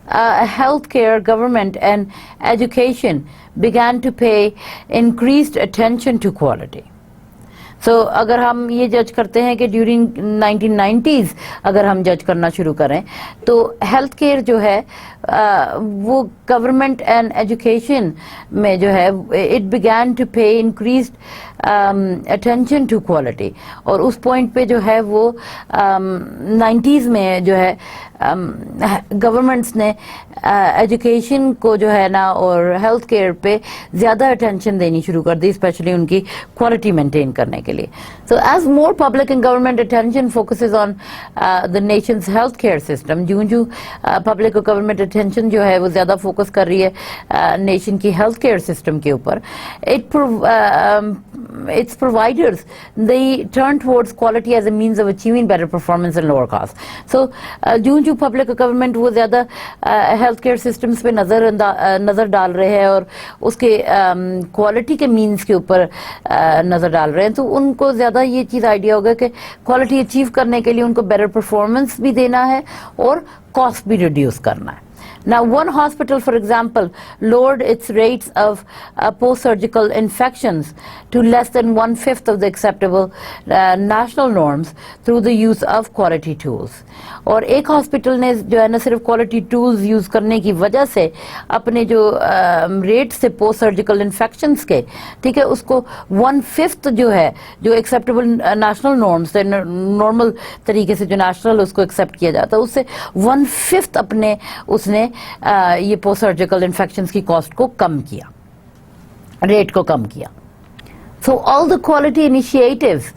healthcare, government and education began to pay increased attention to quality. अगर हम ये जज करते हैं कि ड्यूरिंग 1990s अगर हम जज करना शुरू करें तो हेल्थ केयर जो है वो गवर्नमेंट एंड एजुकेशन में जो है इट बिगैन टू पे इंक्रीज्ड अटेंशन टू क्वालिटी, और उस पॉइंट पे जो है वो 90s में जो है गवर्नमेंट्स ने एजुकेशन को जो है ना और हेल्थ केयर पे ज़्यादा अटेंशन देनी शुरू कर दी, स्पेशली उनकी क्वालिटी मेंटेन करने के लिए. So as more public and government attention focuses on the nation's health care system, जो पब्लिक और गवर्नमेंट अटेंशन जो है वो ज़्यादा फोकस कर रही है नेशन की हेल्थ केयर सिस्टम के ऊपर, its providers they turn towards quality as a means of achieving better performance and lower cost. So जो पब्लिक गवर्नमेंट वो ज़्यादा हेल्थ केयर सिस्टम्स पे नज़र डाल रहे हैं और उसके क्वालिटी के मीन्स के ऊपर नज़र डाल रहे हैं, तो उनको ज़्यादा ये चीज़ आइडिया होगा कि क्वालिटी अचीव करने के लिए उनको बेटर परफॉर्मेंस भी देना है और कॉस्ट भी रिड्यूस करना है. Now, one hospital, for example, lowered its rates of post-surgical infections to less than 1/5 of the acceptable national norms through the use of quality tools. और एक हॉस्पिटल ने जो है ना सिर्फ क्वालिटी टूल्स यूज़ करने की वजह से अपने जो रेट्स थे पोस्ट सर्जिकल इन्फेक्शंस के, ठीक है, उसको 1/5 जो है जो एक्सेप्टेबल नेशनल नॉर्म्स थे, नॉर्मल तरीके से जो नेशनल उसको एक्सेप्ट किया जाता है, उससे 1/5 अपने उसने ये पोस्ट सर्जिकल इन्फेक्शंस की कॉस्ट को कम किया, रेट को कम किया. So all the quality initiatives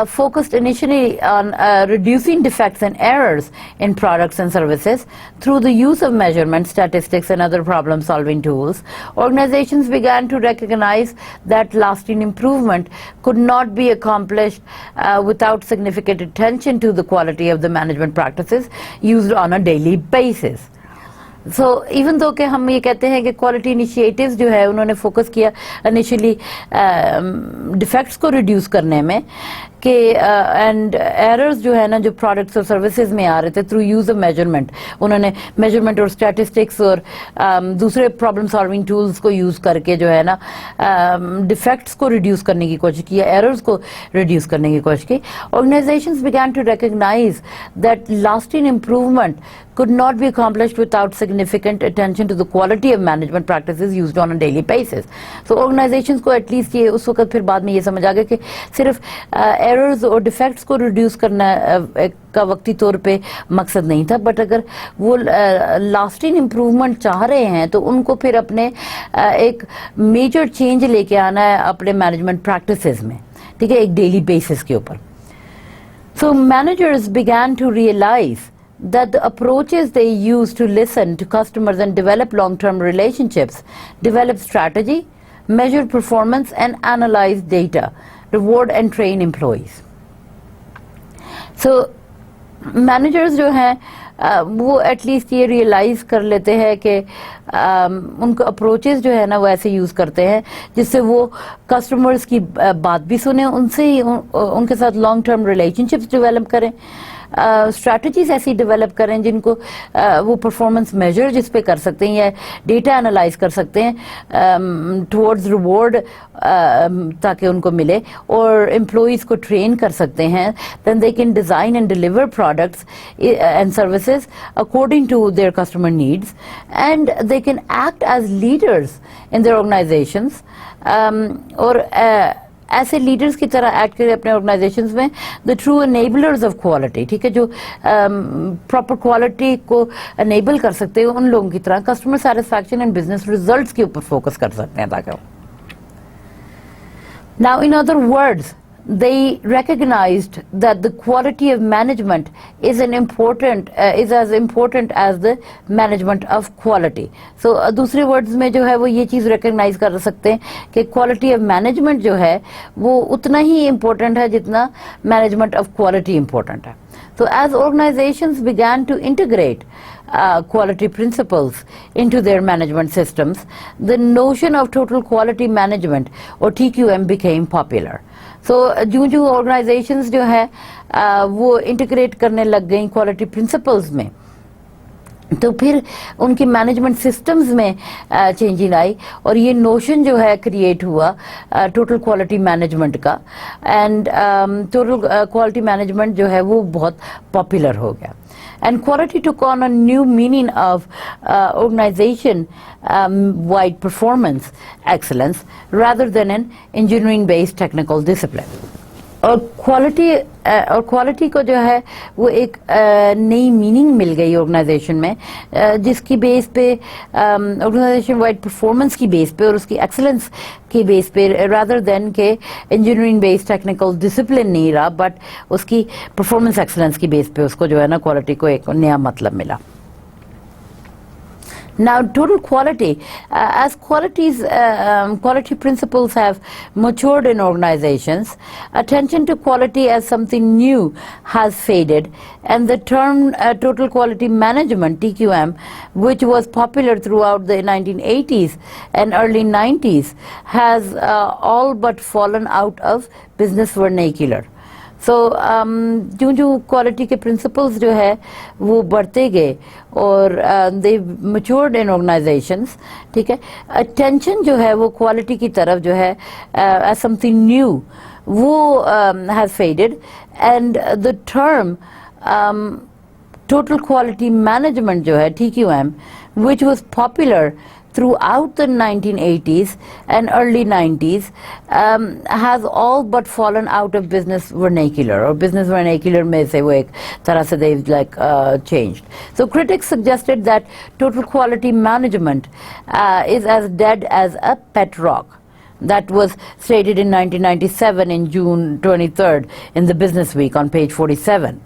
focused initially on reducing defects and errors in products and services through the use of measurement, statistics and other problem-solving tools. Organizations began to recognize that lasting improvement could not be accomplished without significant attention to the quality of the management practices used on a daily basis. So even though कि हम ये कहते हैं कि quality initiatives जो है उन्होंने focus किया इनिशियली डिफेक्ट्स को रिड्यूस करने में कि एंड एरर्स जो है ना जो प्रोडक्ट्स और सर्विसेज में आ रहे थे थ्रू यूज़ ऑफ मेजरमेंट, उन्होंने मेजरमेंट और स्टैटिस्टिक्स और दूसरे प्रॉब्लम सॉल्विंग टूल्स को यूज़ करके जो है ना डिफेक्ट्स को रिड्यूस करने की कोशिश की, एरर्स को रिड्यूस करने की कोशिश की. Organisations began to recognise that lasting improvement could not be accomplished without significant attention to the quality of management practices used on a daily basis. So organizations को at least ये उस वक्त फिर बाद में ये समझ आ गया कि सिर्फ errors और defects को reduce करना का वक्ती तौर पे मकसद नहीं था, बट अगर वो lasting improvement चाह रहे हैं तो उनको फिर अपने एक major change लेके आना है अपने management practices में, ठीक है, एक daily basis के ऊपर. So managers began to realize that the approaches they use to listen to customers and develop long-term relationships, develop strategy, measure performance and analyze data, reward and train employees. So managers जो हैं वो at least ये realise कर लेते हैं कि उनको approaches जो है ना वो ऐसे यूज़ करते हैं जिससे वो कस्टमर्स की बात भी सुने, उनसे ही उनके साथ लॉन्ग टर्म रिलेशनशिप्स डेवलप करें, स्ट्रैटेजीज ऐसी डेवलप करें जिनको वो परफॉर्मेंस मेजर जिस पे कर सकते हैं या डेटा एनालाइज कर सकते हैं टुवर्ड्स रिवॉर्ड ताकि उनको मिले, और एम्प्लॉइज़ को ट्रेन कर सकते हैं. Then they can design and deliver products and services according to their customer needs, and they can act as leaders in their organizations, और ऐसे लीडर्स की तरह एक्ट करें अपने ऑर्गेनाइजेशंस में, the true enablers of quality, ठीक है, जो प्रॉपर क्वालिटी को एनेबल कर सकते हैं उन लोगों की तरह customer satisfaction and business results के ऊपर फोकस कर सकते हैं ताकि. Now in other words they recognized that the quality of management is as important as the management of quality. So दूसरे words में जो है वो ये चीज़ recognize कर सकते हैं कि quality of management जो है वो उतना ही important है जितना management of quality important है. So as organizations began to integrate quality principles into their management systems, the notion of total quality management or TQM became popular. So जो organizations जो है वो integrate करने लग गई quality principles में, तो फिर उनके मैनेजमेंट सिस्टम्स में चेंजिंग आई और ये नोशन जो है क्रिएट हुआ टोटल क्वालिटी मैनेजमेंट का, एंड टोटल क्वालिटी मैनेजमेंट जो है वो बहुत पॉपुलर हो गया. And quality took on a new meaning of organization-wide performance excellence rather than an engineering-based technical discipline. और क्वालिटी को जो है वो एक नई मीनिंग मिल गई ऑर्गेनाइजेशन में, जिसकी बेस पे ऑर्गेनाइजेशन वाइड परफॉर्मेंस की बेस पे और उसकी एक्सेलेंस की बेस पे, रादर देन के इंजीनियरिंग बेस्ड टेक्निकल डिसिप्लिन नहीं रहा, बट उसकी परफॉर्मेंस एक्सेलेंस की बेस पे उसको जो है ना क्वालिटी को एक नया मतलब मिला. Now, total quality, as quality principles have matured in organizations, attention to quality as something new has faded, and the term total quality management, TQM, which was popular throughout the 1980s and early 90s, has all but fallen out of business vernacular. सो जो जो quality के principles जो है वो बढ़ते गए और दे matured इन organisations, ठीक है. अटेंशन जो है वो क्वालिटी की तरफ जो है एज समथिंग न्यू वो has faded, and the term total quality management जो है TQM, which was popular throughout the 1980s and early 90s, has all but fallen out of business vernacular, or business vernacular mein se wo ek tarah se they've changed. So critics suggested that total quality management is as dead as a pet rock. That was stated in 1997 in June 23rd in the Business Week on page 47.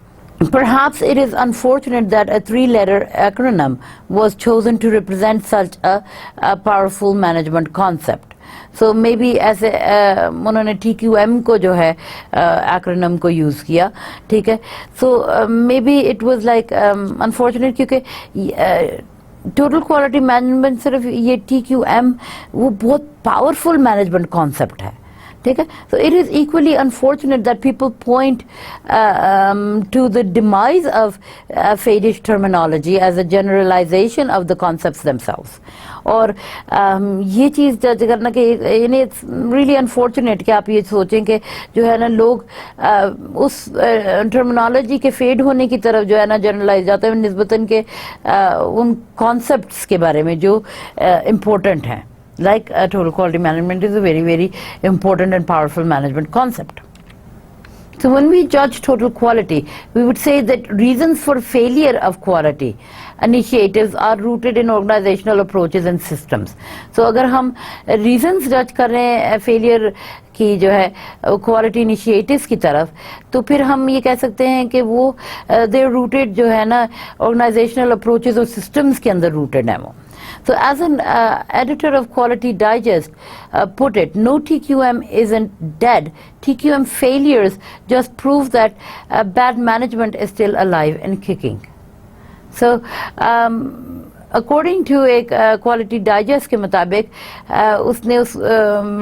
Perhaps it is unfortunate that a three-letter acronym was chosen to represent such a powerful management concept. So maybe ऐसे उन्होंने TQM को जो है acronym को use किया, ठीक है. So maybe it was like unfortunate क्योंकि टोटल क्वालिटी मैनेजमेंट सिर्फ ये TQM वो बहुत पावरफुल मैनेजमेंट कॉन्सेप्ट है, ठीक है. So it is equally unfortunate that people point to the demise of faddish terminology as a generalization of the concepts themselves. और ये चीज़ जज करना कि इट्स रियली अनफॉर्चुनेट कि आप ये सोचें कि जो है ना लोग उस टर्मिनोलॉजी के फेड होने की तरफ जो है ना जनरलाइज जाते हैं निस्बतन के उन कॉन्सेप्ट्स के बारे में जो इम्पोर्टेंट हैं. Like total quality management is a very, very important and powerful management concept. So when we judge total quality, we would say that reasons for failure of quality initiatives are rooted in organizational approaches and systems. So अगर हम reasons judge कर रहे हैं failure की जो है quality initiatives की तरफ, तो फिर हम ये कह सकते हैं कि वो they are rooted जो है ना organizational approaches और systems के अंदर rooted है वो. So as an editor of Quality Digest put it, no TQM isn't dead. TQM failures just prove that bad management is still alive and kicking. So according to एक Quality Digest के मुताबिक उसने उस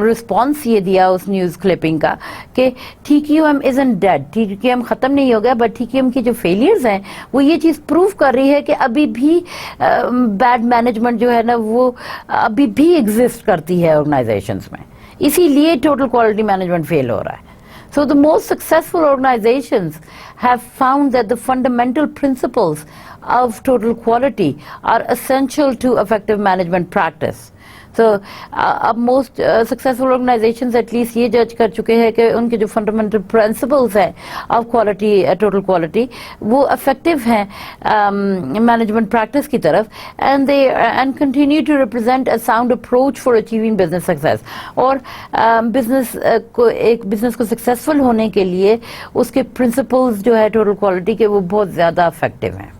response ये दिया उस news clipping का कि TQM isn't dead, TQM ख़त्म नहीं हो गया, बट TQM की जो फेलियर्स हैं वो ये चीज़ प्रूव कर रही है कि अभी भी बैड मैनेजमेंट जो है ना वो अभी भी एग्जिस्ट करती है ऑर्गेनाइजेशंस में, इसीलिए टोटल क्वालिटी मैनेजमेंट फेल हो रहा है. So the most successful organizations have found that the fundamental principles of total quality are essential to effective management practice. So most successful organizations at least ये जज कर चुके हैं कि उनके जो fundamental principles हैं of quality, total quality, वो effective हैं management practice की तरफ, and they and continue to represent a sound approach for achieving business success. और business को एक business को successful होने के लिए उसके principles जो है total quality के वो बहुत ज़्यादा effective हैं.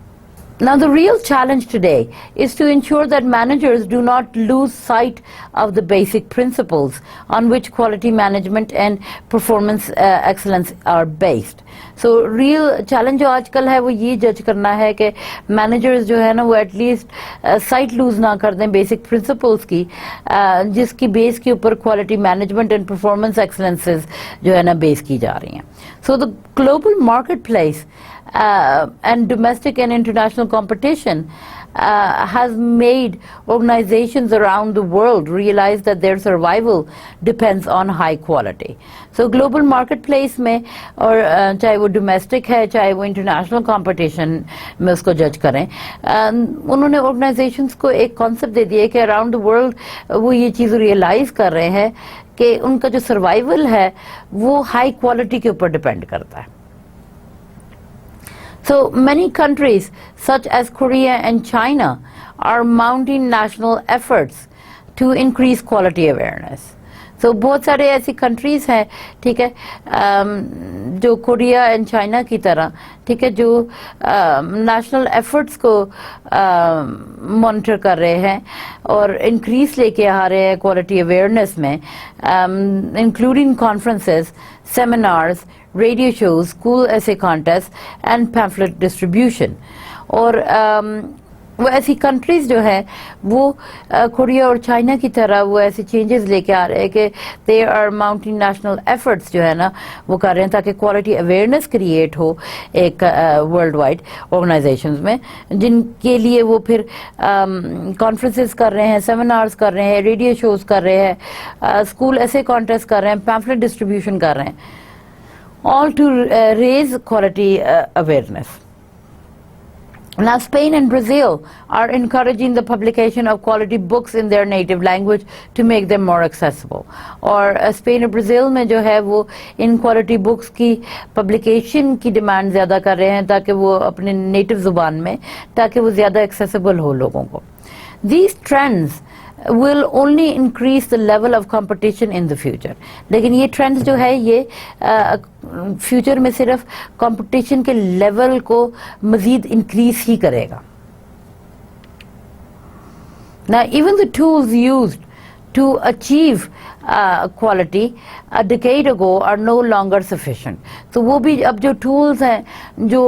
Now the real challenge today is to ensure that managers do not lose sight of the basic principles on which quality management and performance excellence are based. So real challenge जो आजकल है वो ये जज करना है कि managers जो है ना वो at least sight lose ना कर दें basic principles की, जिसकी base के ऊपर quality management and performance excellences जो है ना base की जा रही हैं. So the global marketplace and domestic and international competition has made organizations around the world realize that their survival depends on high quality. So global marketplace में और चाहे वो domestic है चाहे वो international competition में उसको judge करें, उन्होंने organizations को एक concept दे दिया कि around the world वो ये चीज़ realize कर रहे हैं कि उनका जो survival है वो high quality के ऊपर depend करता है. So many countries such as Korea and China are mounting national efforts to increase quality awareness. So बहुत सारे ऐसी countries हैं, ठीक है, जो कोरिया एंड चाइना की तरह, ठीक है, जो national efforts को monitor कर रहे हैं और increase लेके आ रहे हैं quality awareness में, including conferences, seminars, radio shows, school essay contests and pamphlet distribution. और वो ऐसी कंट्रीज जो है वो कोरिया और चाइना की तरह वो ऐसे चेंजेस लेके आ रहे हैं कि they are mounting national efforts जो है ना वो कर रहे हैं ताकि क्वालिटी अवेयरनेस क्रिएट हो एक वर्ल्ड वाइड ऑर्गेनाइजेशंस में, जिनके लिए वो फिर कॉन्फ्रेंसेस कर रहे हैं, सेमिनार्स कर रहे हैं, रेडियो शोज कर रहे हैं, स्कूल ऐसे कॉन्टेस्ट कर रहे हैं, पैम्फलेट डिस्ट्रीब्यूशन कर रहे हैं, all to raise quality awareness. Now, Spain and Brazil are encouraging the publication of quality books in their native language to make them more accessible. और Spain और Brazil में जो है वो इन quality books की publication की demand ज़्यादा कर रहे हैं ताकि वो अपने native ज़ुबान में, ताकि वो ज़्यादा accessible हो लोगों को. These trends will only increase the level of competition in the future. लेकिन ये trends जो है ये future में सिर्फ competition के level को मज़ीद increase ही करेगा. Now, even the tools used to achieve quality a decade ago are no longer sufficient. तो वो भी अब जो tools हैं जो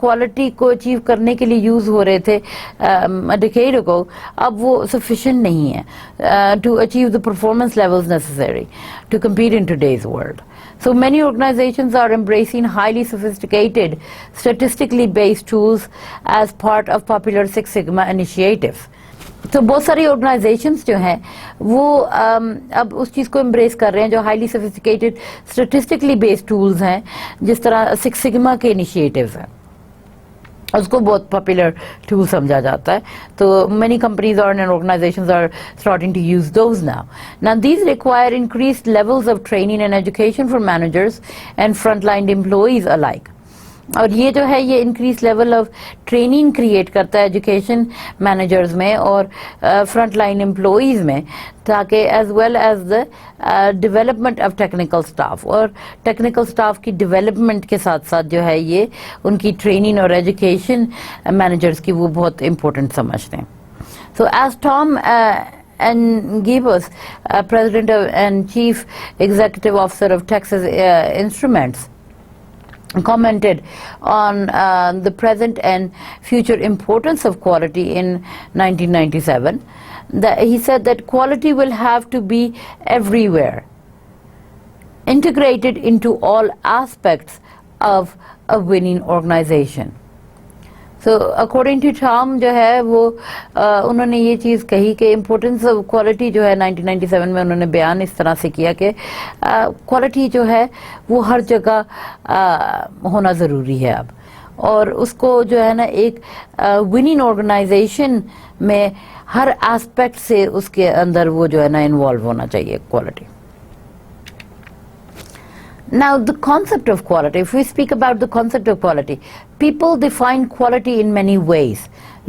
quality को achieve करने के लिए use हो रहे थे a decade ago, अब वो sufficient नहीं है to achieve the performance levels necessary to compete in today's world. So many organizations are embracing highly sophisticated, statistically based tools as part of popular Six Sigma initiatives. तो बहुत सारी organisations जो हैं वो अब उस चीज़ को एम्ब्रेस कर रहे हैं जो highly sophisticated statistically based tools हैं, जिस तरह सिक्स सिग्मा के इनिशिएटिव्स हैं, उसको बहुत पॉपुलर टूल समझा जाता है. तो many companies and organizations are starting to use those now. Now these require increased levels of training and education for managers and frontline employees alike. और ये जो है ये increase level of training create करता है एजुकेशन मैनेजर्स में और front line employees में, ताकि as well as the development of technical staff, और टेक्निकल स्टाफ की डेवलपमेंट के साथ साथ जो है ये उनकी ट्रेनिंग और एजुकेशन मैनेजर्स की वो बहुत इम्पोर्टेंट समझते हैं. So as Tom and Gibbs, President and Chief Executive Officer of Texas Instruments, commented on the present and future importance of quality in 1997. He said that quality will have to be everywhere, integrated into all aspects of a winning organization. So according to Tom जो है वो उन्होंने ये चीज़ कही कि importance of quality जो है 1997 में उन्होंने बयान इस तरह से किया कि क्वालिटी जो है वो हर जगह होना ज़रूरी है अब, और उसको जो है ना एक विनिंग ऑर्गेनाइजेशन में हर एस्पेक्ट से उसके अंदर वो जो है ना इन्वॉल्व होना चाहिए quality. Now, the concept of quality, if we speak about the concept of quality, people define quality in many ways.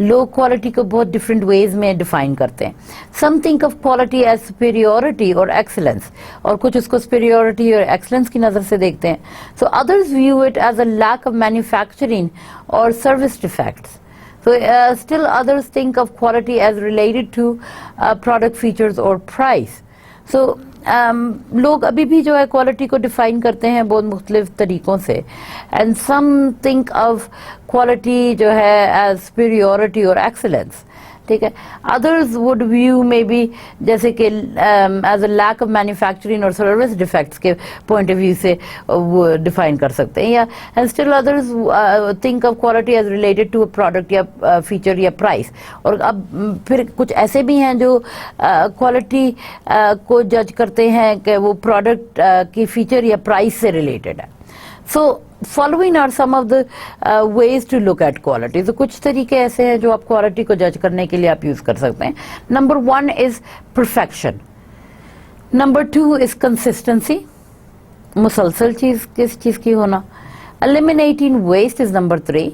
लोग quality को बहुत different ways में define करते हैं. Some think of quality as superiority or excellence, और कुछ उसको superiority और excellence की नज़र से देखते हैं. So others view it as a lack of manufacturing or service defects. So still others think of quality as related to product features or price. So लोग अभी भी जो है क्वालिटी को डिफाइन करते हैं बहुत मुख्तलिफ तरीक़ों से, and some think of quality जो है एज सुपीरियरिटी और एक्सेलेंस, ठीक है. Others would view maybe जैसे कि as a lack of manufacturing or service defects के point of view से वो define कर सकते हैं, या and still others think of quality as related to a product या feature या price. और अब फिर कुछ ऐसे भी हैं जो quality को judge करते हैं कि वो product की feature या price से related है. So following are some of the ways to look at quality. तो कुछ तरीके ऐसे हैं जो आप quality को judge करने के लिए आप use कर सकते हैं. Number 1 is perfection. Number 2 is consistency. मुसलसल चीज़ किस चीज़ की होना. Eliminating waste is number 3.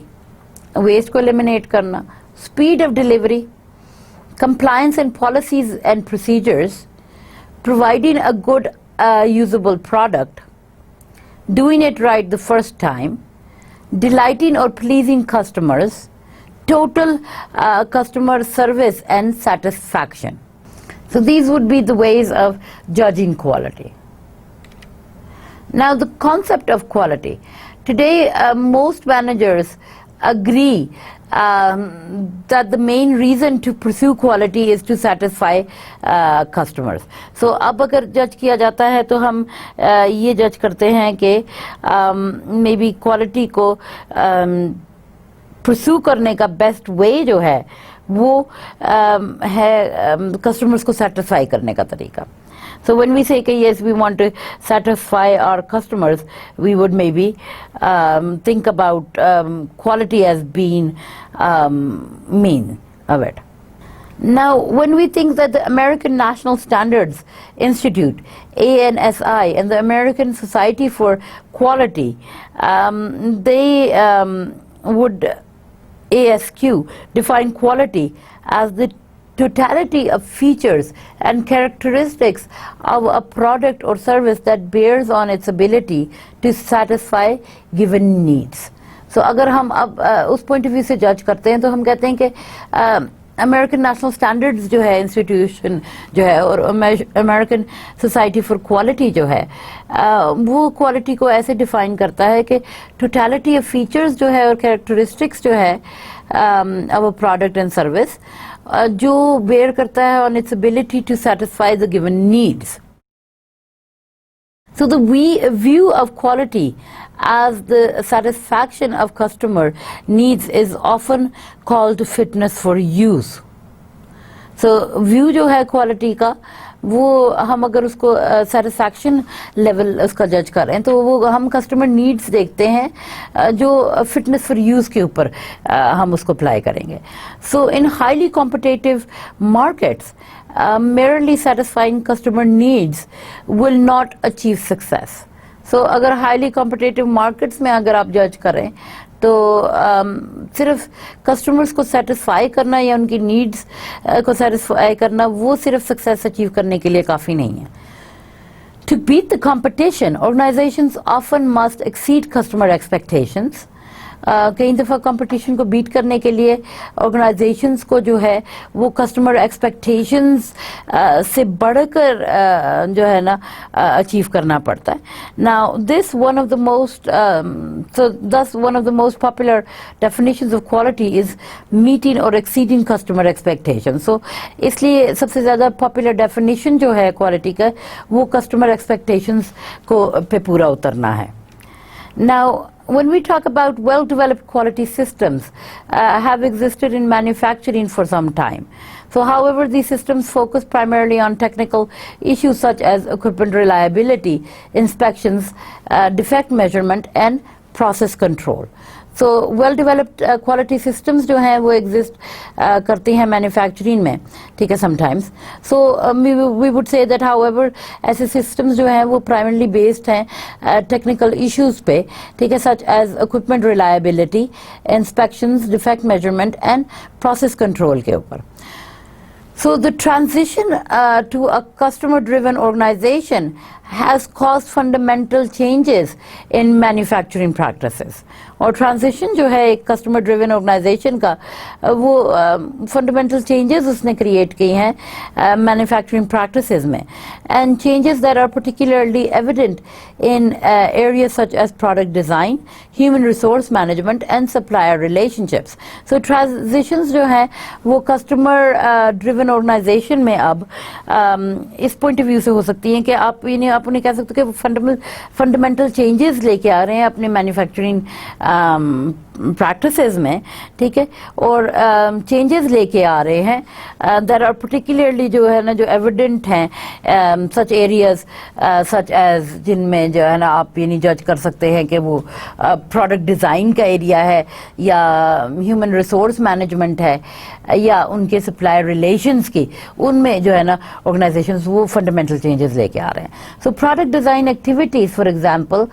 Waste को eliminate करना. Speed of delivery. Compliance and policies and procedures. Providing a good usable product. Doing it right the first time, delighting or pleasing customers, total customer service and satisfaction. So these would be the ways of judging quality. Now the concept of quality. Today most managers agree that the main reason to pursue quality is to satisfy customers. So अब अगर जज किया जाता है तो हम ये जज करते हैं कि maybe quality को pursue करने का best way जो है वो है customers को satisfy करने का तरीका. So when we say कि yes, we want to satisfy our customers, we would maybe think about quality as being mean of it. Now, when we think that the American National Standards Institute, ANSI, and the American Society for Quality, they would, ASQ, define quality as the totality of features and characteristics of a product or service that bears on its ability to satisfy given needs. So अगर हम अब उस point of view से judge करते हैं तो हम कहते हैं कि अमेरिकन नेशनल स्टैंडर्ड्स जो है इंस्टीट्यूशन जो है और अमेरिकन सोसाइटी फॉर क्वालिटी जो है वो क्वालिटी को ऐसे डिफाइन करता है कि टोटलिटी ऑफ फीचर्स जो है और कैरेक्टरिस्टिक्स जो है of a product and service जो बेयर करता है on its ability to satisfy the given needs. So the view of quality as the satisfaction of customer needs is often called fitness for use. So view जो है quality का वो हम अगर उसको satisfaction level उसका जज कर रहे हैं तो वो हम customer needs देखते हैं जो fitness for use के ऊपर हम उसको apply करेंगे. So in highly competitive markets, merely satisfying customer needs will not achieve success. So अगर highly competitive markets में अगर आप जज करें तो सिर्फ कस्टमर्स को सेटिस्फाई करना या उनकी नीड्स को सेटिस्फाई करना वो सिर्फ सक्सेस अचीव करने के लिए काफ़ी नहीं है. To beat the competition, organizations often must exceed customer expectations. कई दफ़ा कंपटीशन को बीट करने के लिए ऑर्गेनाइजेशंस को जो है वो कस्टमर एक्सपेक्टेशंस से बढ़कर जो है ना अचीव करना पड़ता है. Now this one of the most popular definitions of quality is meeting और एक्सीडिंग कस्टमर एक्सपेक्टेशन. सो इसलिए सबसे ज़्यादा पॉपुलर डेफिनेशन जो है क्वालिटी का वो कस्टमर एक्सपेक्टेशंस को पे पूरा उतरना है. Now, when we talk about well-developed quality systems have existed in manufacturing for some time. So, however, these systems focus primarily on technical issues such as equipment reliability, inspections, defect measurement, and process control. So, well-developed quality systems जो हैं वो exist करती हैं manufacturing में, ठीक है, sometimes. So, we would say that, however, ऐसे systems जो हैं वो primarily based हैं technical issues पे, ठीक है, such as equipment reliability, inspections, defect measurement, and process control के ऊपर. So the transition to a customer-driven organization has caused fundamental changes in manufacturing practices. और ट्रांजिशन जो है एक कस्टमर ड्रिवन ऑर्गेनाइजेशन का वो फंडामेंटल चेंजेस उसने क्रिएट की हैं मैन्युफैक्चरिंग प्रैक्टिसेस में and changes that are particularly evident in areas such as product design human resource management and supplier relationships so transitions जो हैं वो कस्टमर ड्रिवन ऑर्गेनाइजेशन में अब इस पॉइंट ऑफ व्यू से हो सकती हैं कि आप उन्हें कह सकते हो कि फंडामेंटल चेंजेस लेके आ रहे हैं अपने मैन्युफैक्चरिंग प्रैक्टिसेस में, ठीक है, और चेंजेस लेके आ रहे हैं दैट आर पर्टिकुलरली जो है ना जो एविडेंट हैं सच एरियाज सच एज जिनमें जो है ना आप ये नहीं जज कर सकते हैं कि वो प्रोडक्ट डिज़ाइन का एरिया है या ह्यूमन रिसोर्स मैनेजमेंट है या उनके सप्लायर रिलेशंस की, उनमें जो है ना ऑर्गेनाइजेशंस वो फंडामेंटल चेंजेस लेके आ रहे हैं. So product design activities for example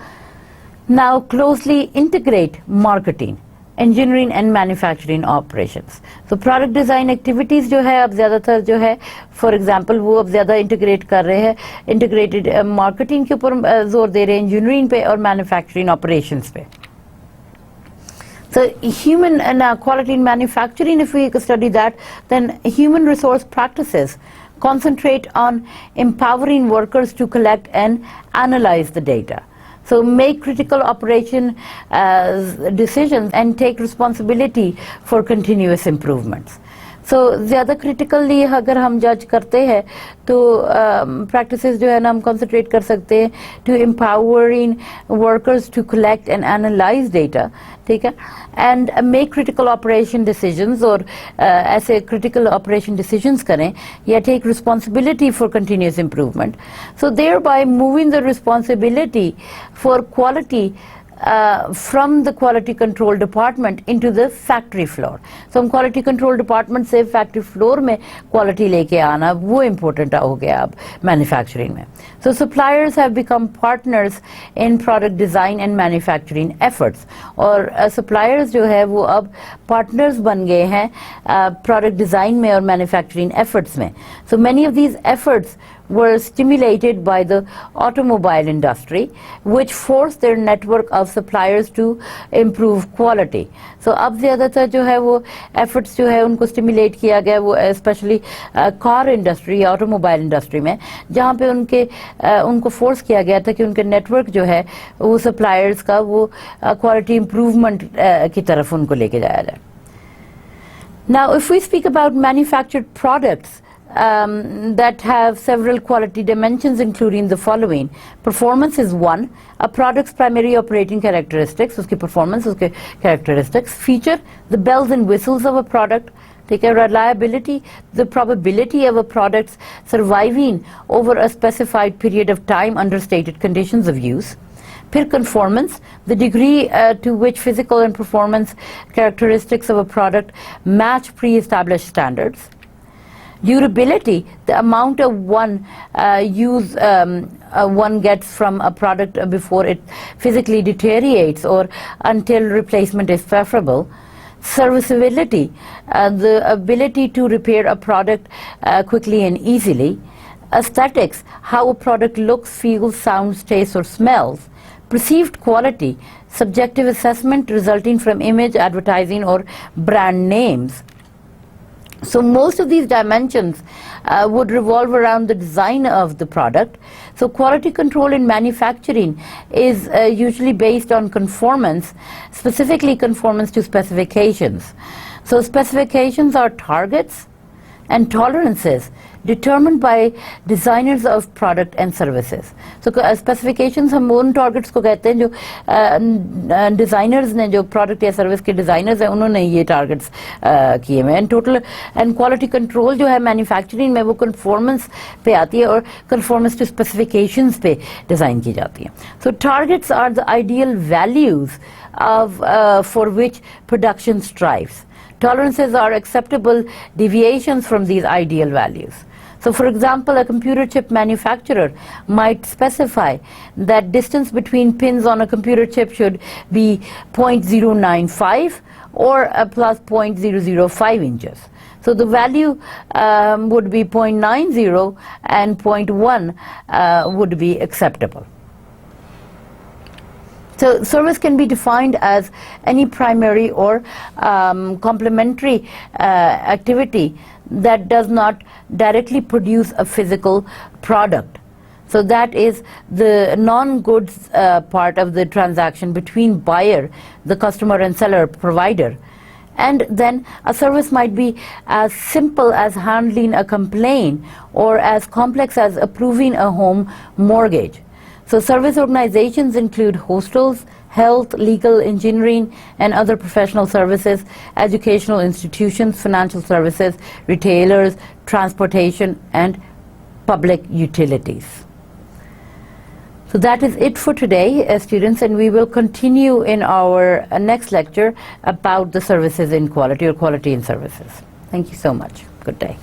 now closely integrate marketing, engineering and manufacturing operations. So product design activities जो है अब ज़्यादातर जो है for example वो अब ज़्यादा integrate कर रहे हैं, integrated marketing के ऊपर जोर दे रहे हैं, engineering पे और manufacturing operations पे. So human and quality in manufacturing, if we study that, then human resource practices concentrate on empowering workers to collect and analyze the data. So make critical operation decisions and take responsibility for continuous improvements. So ज़्यादा critically अगर हम जज करते हैं तो practices जो है ना हम concentrate कर सकते हैं to empowering workers to collect and analyze data, ठीक है, and make critical operation decisions और ऐसे critical operation decisions करें या take responsibility for continuous improvement. So thereby moving the responsibility for quality from the quality control department into the factory floor. So हम quality control department से factory floor में quality लेके आना वो important हो गया अब manufacturing में. So suppliers have become partners in product design and manufacturing efforts. और suppliers जो है वो अब partners बन गए हैं product design में और manufacturing efforts में. So many of these efforts were stimulated by the automobile industry, which forced their network of suppliers to improve quality. So अब ज़्यादातर जो है वो efforts जो है उनको stimulate किया गया वो especially car industry या automobile industry में, जहाँ पे उनको force किया गया था कि उनके network जो है वो suppliers का वो quality improvement की तरफ उनको लेके जाया जाए. Now if we speak about manufactured products that have several quality dimensions including the following. Performance is one, a product's primary operating characteristics, uski performance, uske characteristics. Feature, the bells and whistles of a product. Take a reliability, the probability of a product's surviving over a specified period of time under stated conditions of use. Peer conformance, the degree to which physical and performance characteristics of a product match pre-established standards. Durability, the amount of one gets from a product before it physically deteriorates or until replacement is preferable. Serviceability, the ability to repair a product quickly and easily. Aesthetics, how a product looks, feels, sounds, tastes or smells. Perceived quality, subjective assessment resulting from image, advertising or brand names. So most of these dimensions would revolve around the design of the product. So quality control in manufacturing is usually based on conformance, specifically conformance to specifications. So specifications are targets and tolerances determined by designers of product and services. So specifications हम उन targets को कहते हैं जो designers ने जो product या service के designers हैं उन्होंने ये targets किए हैं. And total and quality control जो है manufacturing में वो conformance पे आती है और conformance to specifications पे design की जाती है. So targets are the ideal values of for which production strives. Tolerances are acceptable deviations from these ideal values. So for example, a computer chip manufacturer might specify that distance between pins on a computer chip should be 0.095 or plus 0.005 inches. So the value would be 0.90 and 0.1 would be acceptable. So service can be defined as any primary or complementary activity that does not directly produce a physical product. So that is the non-goods part of the transaction between buyer, the customer, and seller, provider. And then a service might be as simple as handling a complaint or as complex as approving a home mortgage. So service organizations include hostels, health, legal, engineering, and other professional services, educational institutions, financial services, retailers, transportation, and public utilities. So that is it for today, students, and we will continue in our next lecture about the services in quality or quality in services. Thank you so much. Good day.